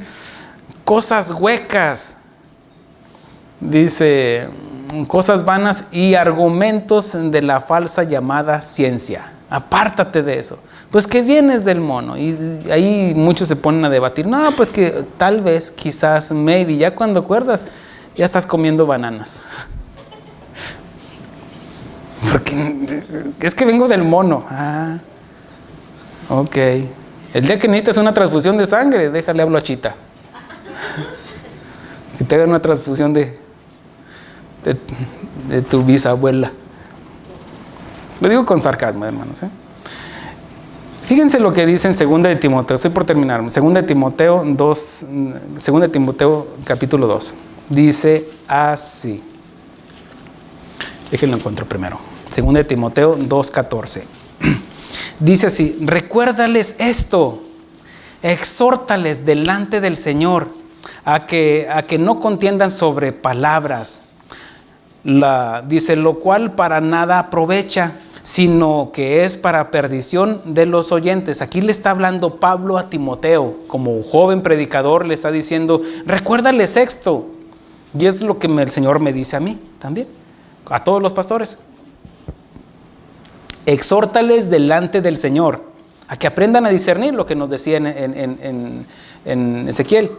cosas huecas. Dice, cosas vanas y argumentos de la falsa llamada ciencia. Apártate de eso. Pues que vienes del mono. Y ahí muchos se ponen a debatir. No, pues que tal vez, quizás, maybe. Ya cuando acuerdas, ya estás comiendo bananas. Porque es que vengo del mono. Ah, ok. El día que necesitas una transfusión de sangre, déjale hablo a Chita. Que te hagan una transfusión de tu bisabuela. Lo digo con sarcasmo, hermanos, ¿eh? Fíjense lo que dice en 2 de Timoteo. Estoy por terminar. 2 de Timoteo 2, 2 de Timoteo capítulo 2. Dice así. Déjenlo encuentro primero. 2 de Timoteo 2:14. Dice así, recuérdales esto, exhórtales delante del Señor a que no contiendan sobre palabras. Dice, lo cual para nada aprovecha, sino que es para perdición de los oyentes. Aquí le está hablando Pablo a Timoteo, como joven predicador, le está diciendo, recuérdales esto. Y es lo que el Señor me dice a mí también, a todos los pastores. Exhórtales delante del Señor, a que aprendan a discernir lo que nos decía en Ezequiel,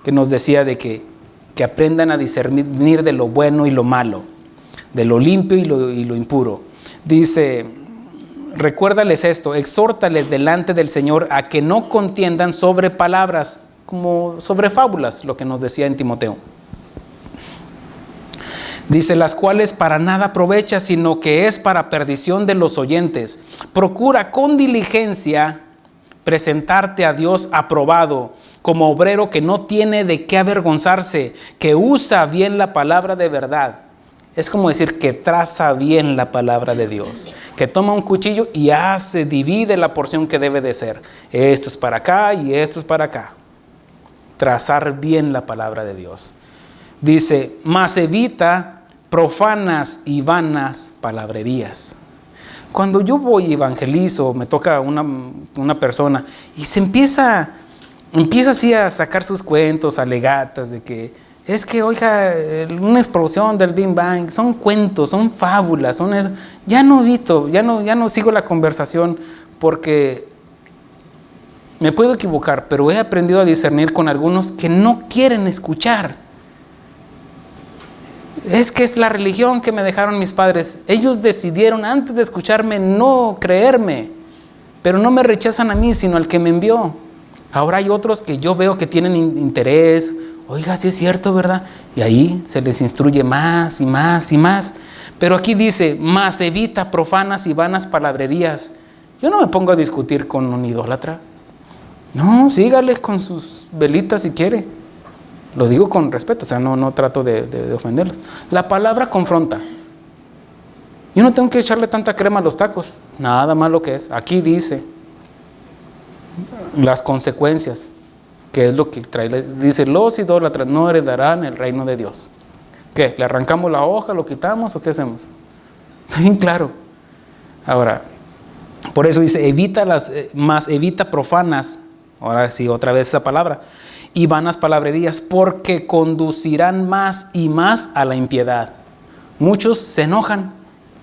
que nos decía de que aprendan a discernir de lo bueno y lo malo, de lo limpio y lo impuro. Dice, recuérdales esto, exhórtales delante del Señor a que no contiendan sobre palabras, como sobre fábulas, lo que nos decía en Timoteo. Dice, las cuales para nada aprovecha, sino que es para perdición de los oyentes. Procura con diligencia presentarte a Dios aprobado, como obrero que no tiene de qué avergonzarse, que usa bien la palabra de verdad. Es como decir que traza bien la palabra de Dios, que toma un cuchillo y divide la porción que debe de ser. Esto es para acá y esto es para acá. Trazar bien la palabra de Dios. Dice, mas evita profanas y vanas palabrerías. Cuando yo voy y evangelizo, me toca una persona y se empieza así a sacar sus cuentos, alegatas de que es que, oiga, una explosión del Big Bang, son cuentos, son fábulas, ya no sigo la conversación porque me puedo equivocar, pero he aprendido a discernir con algunos que no quieren escuchar. Es que es la religión que me dejaron mis padres. Ellos decidieron antes de escucharme no creerme, pero no me rechazan a mí, sino al que me envió. Ahora hay otros que yo veo que tienen interés. Oiga, sí es cierto, ¿verdad? Y ahí se les instruye más y más y más. Pero aquí dice, mas evita profanas y vanas palabrerías. Yo no me pongo a discutir con un idólatra. No, sígale con sus velitas si quiere. Lo digo con respeto, o sea, no trato de ofenderlos. La palabra confronta. Yo no tengo que echarle tanta crema a los tacos. Nada más lo que es. Aquí dice las consecuencias, que es lo que trae. Dice, los idólatras no heredarán el reino de Dios. ¿Qué? ¿Le arrancamos la hoja, lo quitamos o qué hacemos? Está bien claro. Ahora, por eso dice, evita profanas. Ahora sí, otra vez esa palabra. Y vanas palabrerías, porque conducirán más y más a la impiedad. Muchos se enojan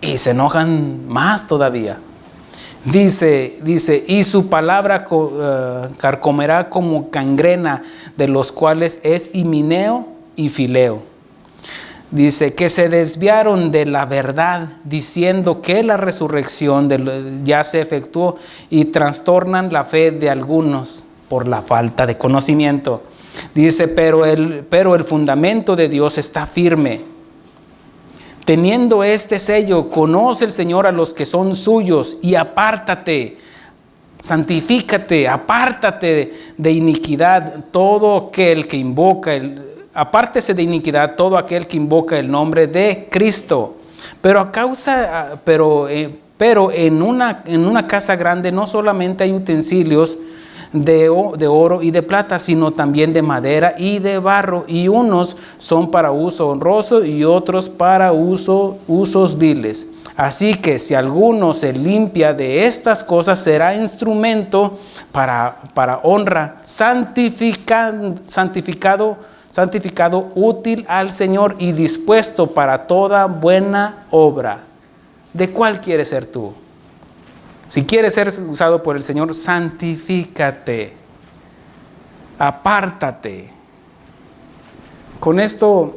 y se enojan más todavía. Dice, y su palabra carcomerá como gangrena, de los cuales es Himeneo y Fileo. Dice que se desviaron de la verdad, diciendo que la resurrección ya se efectuó, y trastornan la fe de algunos por la falta de conocimiento. Dice, pero el fundamento de Dios está firme. Teniendo este sello, conoce el Señor a los que son suyos y apártate, santifícate, apártate de iniquidad todo aquel que invoca apártese de iniquidad todo aquel que invoca el nombre de Cristo. Pero en una casa grande no solamente hay utensilios de oro y de plata, sino también de madera y de barro, y unos son para uso honroso y otros para usos viles. Así que si alguno se limpia de estas cosas, será instrumento para honra, santificado, útil al Señor y dispuesto para toda buena obra. ¿De cuál quieres ser tú? Si quieres ser usado por el Señor, santifícate, apártate. Con esto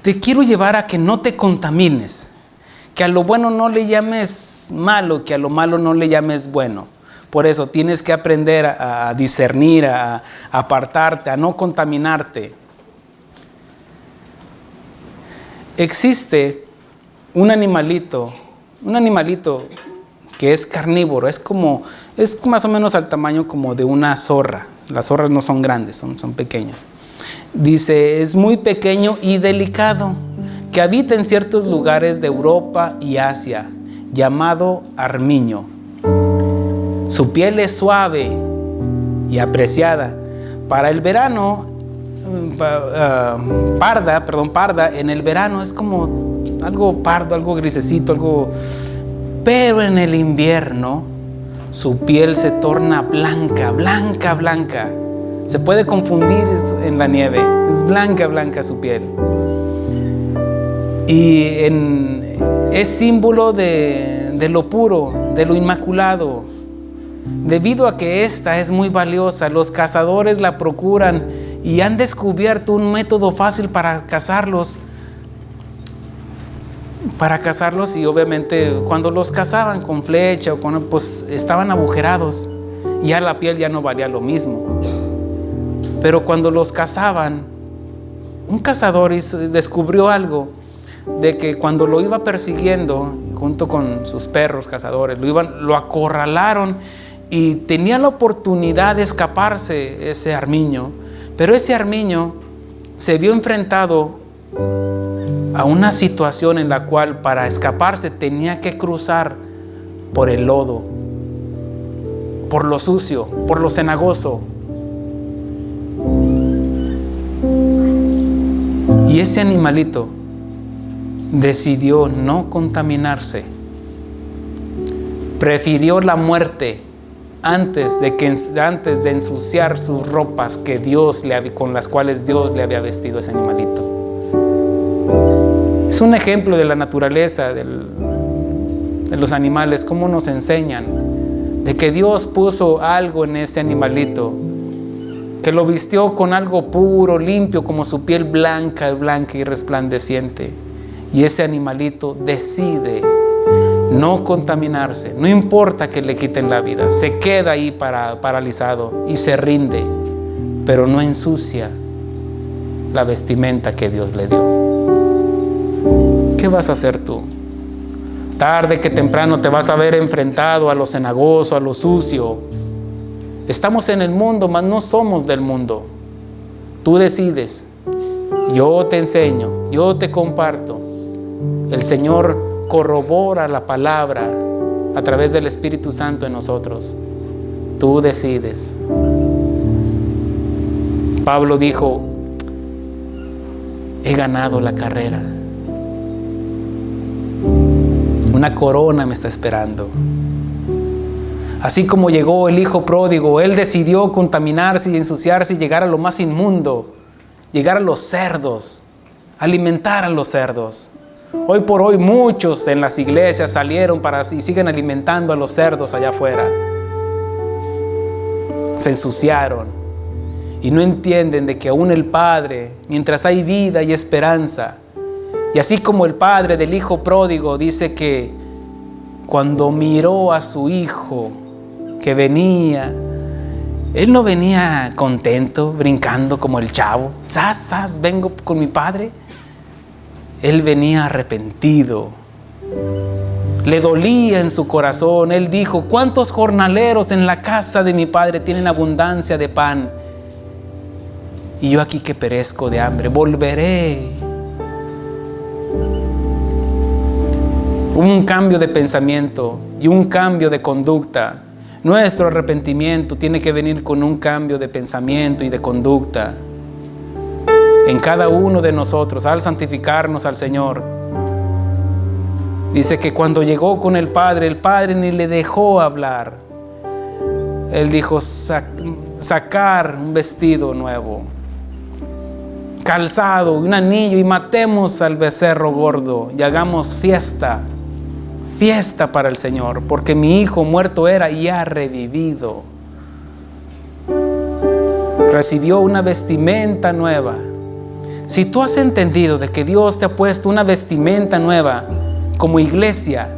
te quiero llevar a que no te contamines, que a lo bueno no le llames malo, que a lo malo no le llames bueno. Por eso tienes que aprender a discernir, a apartarte, a no contaminarte. Existe un animalito que es carnívoro, es más o menos al tamaño como de una zorra. Las zorras no son grandes, son pequeñas. Dice, es muy pequeño y delicado, que habita en ciertos lugares de Europa y Asia, llamado armiño. Su piel es suave y apreciada. Para el verano, parda, en el verano es como algo pardo, algo grisecito, pero en el invierno su piel se torna blanca. Se puede confundir en la nieve, es blanca su piel. Y es símbolo de lo puro, de lo inmaculado. Debido a que esta es muy valiosa, los cazadores la procuran y han descubierto un método fácil para cazarlos. Y obviamente cuando los cazaban con flecha pues estaban agujerados, ya la piel ya no valía lo mismo. Pero cuando los cazaban, un cazador descubrió algo, de que cuando lo iba persiguiendo junto con sus perros cazadores, lo acorralaron y tenía la oportunidad de escaparse ese armiño, pero ese armiño se vio enfrentado a una situación en la cual para escaparse tenía que cruzar por el lodo, por lo sucio, por lo cenagoso. Y ese animalito decidió no contaminarse. Prefirió la muerte antes de ensuciar sus ropas con las cuales Dios le había vestido a ese animalito. Es un ejemplo de la naturaleza de los animales, cómo nos enseñan de que Dios puso algo en ese animalito, que lo vistió con algo puro, limpio, como su piel blanca y resplandeciente. Y ese animalito decide no contaminarse, no importa que le quiten la vida, se queda ahí paralizado y se rinde, pero no ensucia la vestimenta que Dios le dio. ¿Qué vas a hacer tú? Tarde que temprano te vas a ver enfrentado a lo cenagoso, a lo sucio. Estamos en el mundo, mas no somos del mundo. Tú decides. Yo te enseño, yo te comparto. El Señor corrobora la palabra a través del Espíritu Santo en nosotros. Tú decides. Pablo dijo, he ganado la carrera. Una corona me está esperando. Así como llegó el hijo pródigo, él decidió contaminarse y ensuciarse y llegar a lo más inmundo, llegar a los cerdos, alimentar a los cerdos. Hoy por hoy muchos en las iglesias salieron y siguen alimentando a los cerdos allá afuera. Se ensuciaron y no entienden de que aún el Padre, mientras hay vida y esperanza, y así como el padre del hijo pródigo dice que cuando miró a su hijo que venía, él no venía contento, brincando como el chavo. ¡Sas, vengo con mi padre! Él venía arrepentido. Le dolía en su corazón. Él dijo: ¿cuántos jornaleros en la casa de mi padre tienen abundancia de pan? Y yo aquí que perezco de hambre. Volveré. Un cambio de pensamiento y un cambio de conducta. Nuestro arrepentimiento tiene que venir con un cambio de pensamiento y de conducta en cada uno de nosotros al santificarnos al Señor. Dice que cuando llegó con el Padre ni le dejó hablar. Él dijo: sacar un vestido nuevo, calzado, un anillo, y matemos al becerro gordo y hagamos fiesta para el Señor, porque mi hijo muerto era y ha revivido. Recibió una vestimenta nueva. Si tú has entendido de que Dios te ha puesto una vestimenta nueva como iglesia,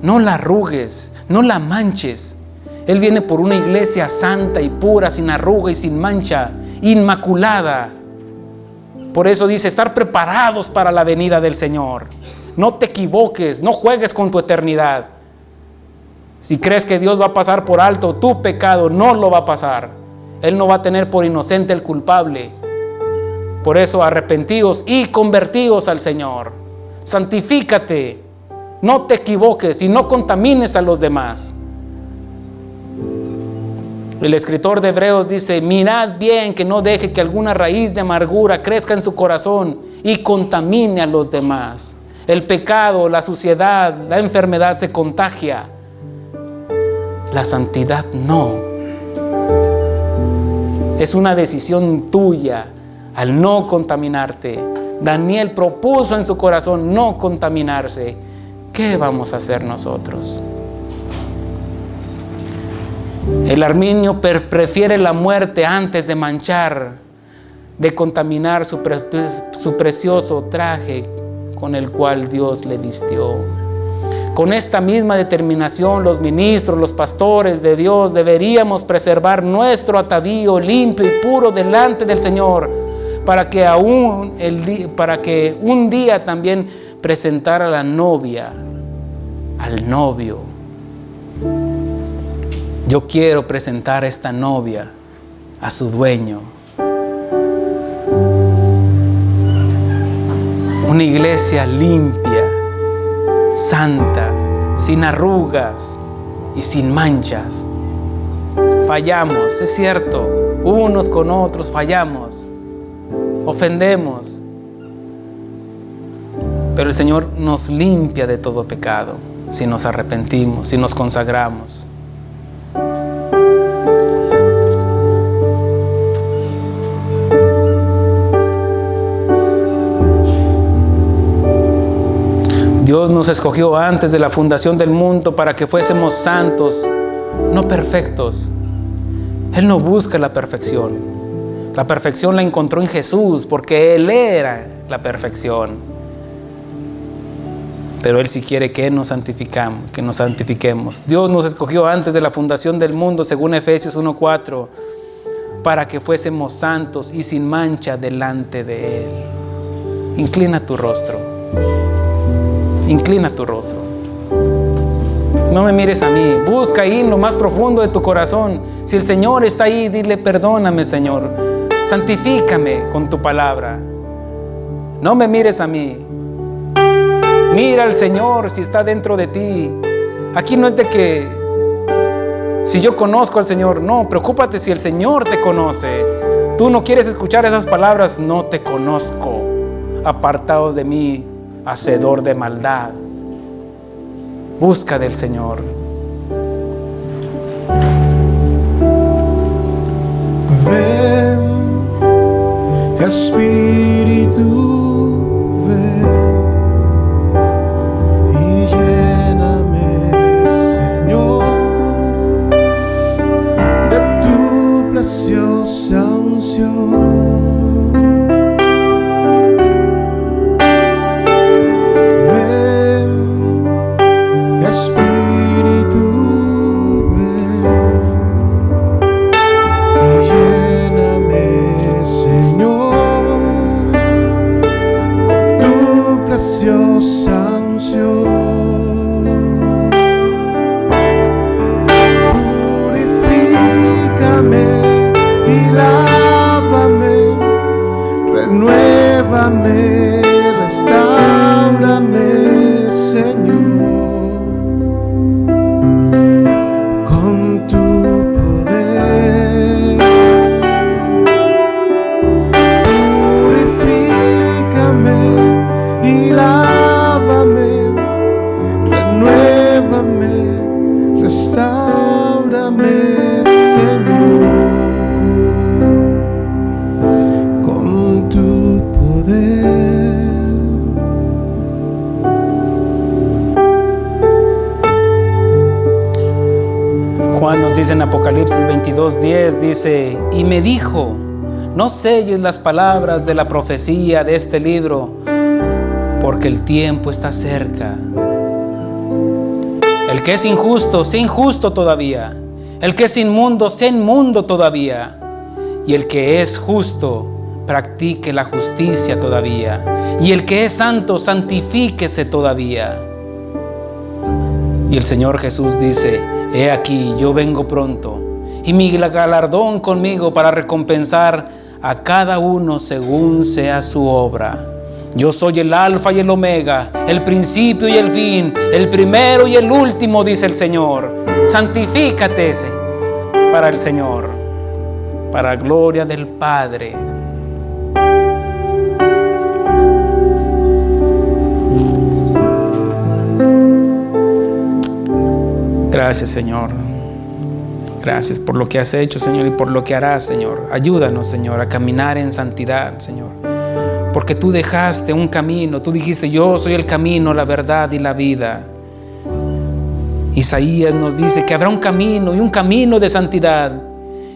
no la arrugues, no la manches. Él viene por una iglesia santa y pura, sin arruga y sin mancha, inmaculada. Por eso dice: estar preparados para la venida del Señor. No te equivoques, no juegues con tu eternidad. Si crees que Dios va a pasar por alto tu pecado, no lo va a pasar. Él no va a tener por inocente el culpable. Por eso arrepentíos y convertíos al Señor. Santifícate, no te equivoques y no contamines a los demás. El escritor de Hebreos dice: mirad bien que no deje que alguna raíz de amargura crezca en su corazón y contamine a los demás. El pecado, la suciedad, la enfermedad se contagia. La santidad no. Es una decisión tuya al no contaminarte. Daniel propuso en su corazón no contaminarse. ¿Qué vamos a hacer nosotros? El arminio prefiere la muerte antes de manchar, de contaminar su precioso traje con el cual Dios le vistió. Con esta misma determinación, los ministros, los pastores de Dios deberíamos preservar nuestro atavío limpio y puro delante del Señor, para que un día también presentar a la novia, al novio. Yo quiero presentar a esta novia a su dueño. Una iglesia limpia, santa, sin arrugas y sin manchas. Fallamos, es cierto, unos con otros fallamos, ofendemos, pero el Señor nos limpia de todo pecado si nos arrepentimos, si nos consagramos. Dios nos escogió antes de la fundación del mundo para que fuésemos santos, no perfectos. Él no busca la perfección. La perfección la encontró en Jesús, porque Él era la perfección. Pero Él sí quiere que nos santifiquemos. Dios nos escogió antes de la fundación del mundo, según Efesios 1:4, para que fuésemos santos y sin mancha delante de Él. Inclina tu rostro. Inclina tu rostro. No me mires a mí. Busca ahí en lo más profundo de tu corazón. Si el Señor está ahí, dile: perdóname, Señor. Santifícame con tu palabra. No me mires a mí. Mira al Señor si está dentro de ti. Aquí no es de que si yo conozco al Señor. No, preocúpate si el Señor te conoce. Tú no quieres escuchar esas palabras: no te conozco. Apartados de mí, hacedor de maldad. Busca del Señor. Ven, Espíritu, ven y lléname, Señor, de tu preciosa unción. Renuévame, restáurame, Señor, con tu poder. Purifícame y lávame, renuévame, restáurame, Señor, con tu poder. Juan nos dice en Apocalipsis 22:10, dice, y me dijo, no selles las palabras de la profecía de este libro, porque el tiempo está cerca. El que es injusto, sea injusto todavía. El que es inmundo, sea inmundo todavía. Y el que es justo, practique la justicia todavía. Y el que es santo, santifíquese todavía. Y el Señor Jesús dice, he aquí, yo vengo pronto, y mi galardón conmigo para recompensar a cada uno según sea su obra. Yo soy el alfa y el omega, el principio y el fin, el primero y el último, dice el Señor. Santifícate para el Señor, para gloria del Padre. Gracias, Señor. Gracias por lo que has hecho, Señor, y por lo que harás, Señor. Ayúdanos, Señor, a caminar en santidad, Señor. Porque tú dejaste un camino. Tú dijiste, yo soy el camino, la verdad y la vida. Isaías nos dice que habrá un camino y un camino de santidad.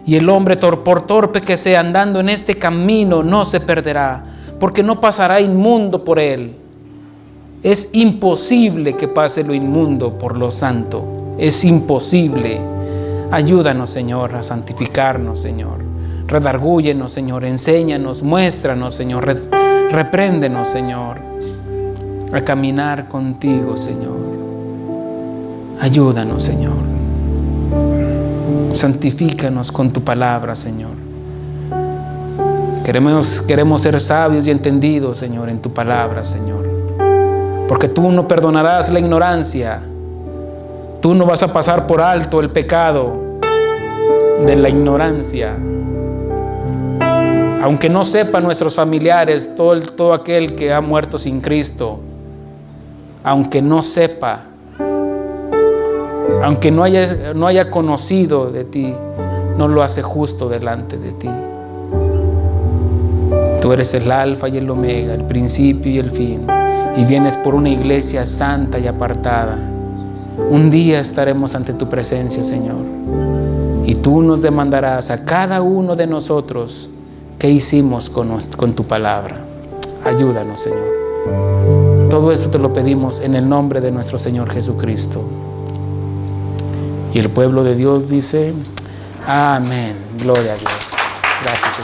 Y el hombre, por torpe que sea, andando en este camino, no se perderá, porque no pasará inmundo por él. Es imposible que pase lo inmundo por lo santo. Es imposible. Ayúdanos, Señor, a santificarnos, Señor. Redargúyenos, Señor. Enséñanos, muéstranos, Señor. Repréndenos, Señor, a caminar contigo, Señor. Ayúdanos, Señor. Santifícanos con tu palabra, Señor. Queremos ser sabios y entendidos, Señor, en tu palabra, Señor. Porque tú no perdonarás la ignorancia. Tú no vas a pasar por alto el pecado de la ignorancia. Aunque no sepan nuestros familiares, todo aquel que ha muerto sin Cristo, aunque no sepa, aunque no haya conocido de ti, no lo hace justo delante de ti. Tú eres el alfa y el omega, el principio y el fin, y vienes por una iglesia santa y apartada. Un día estaremos ante tu presencia, Señor, y tú nos demandarás a cada uno de nosotros qué hicimos con tu palabra. Ayúdanos, Señor. Todo esto te lo pedimos en el nombre de nuestro Señor Jesucristo. Y el pueblo de Dios dice, amén. Gloria a Dios. Gracias, Señor.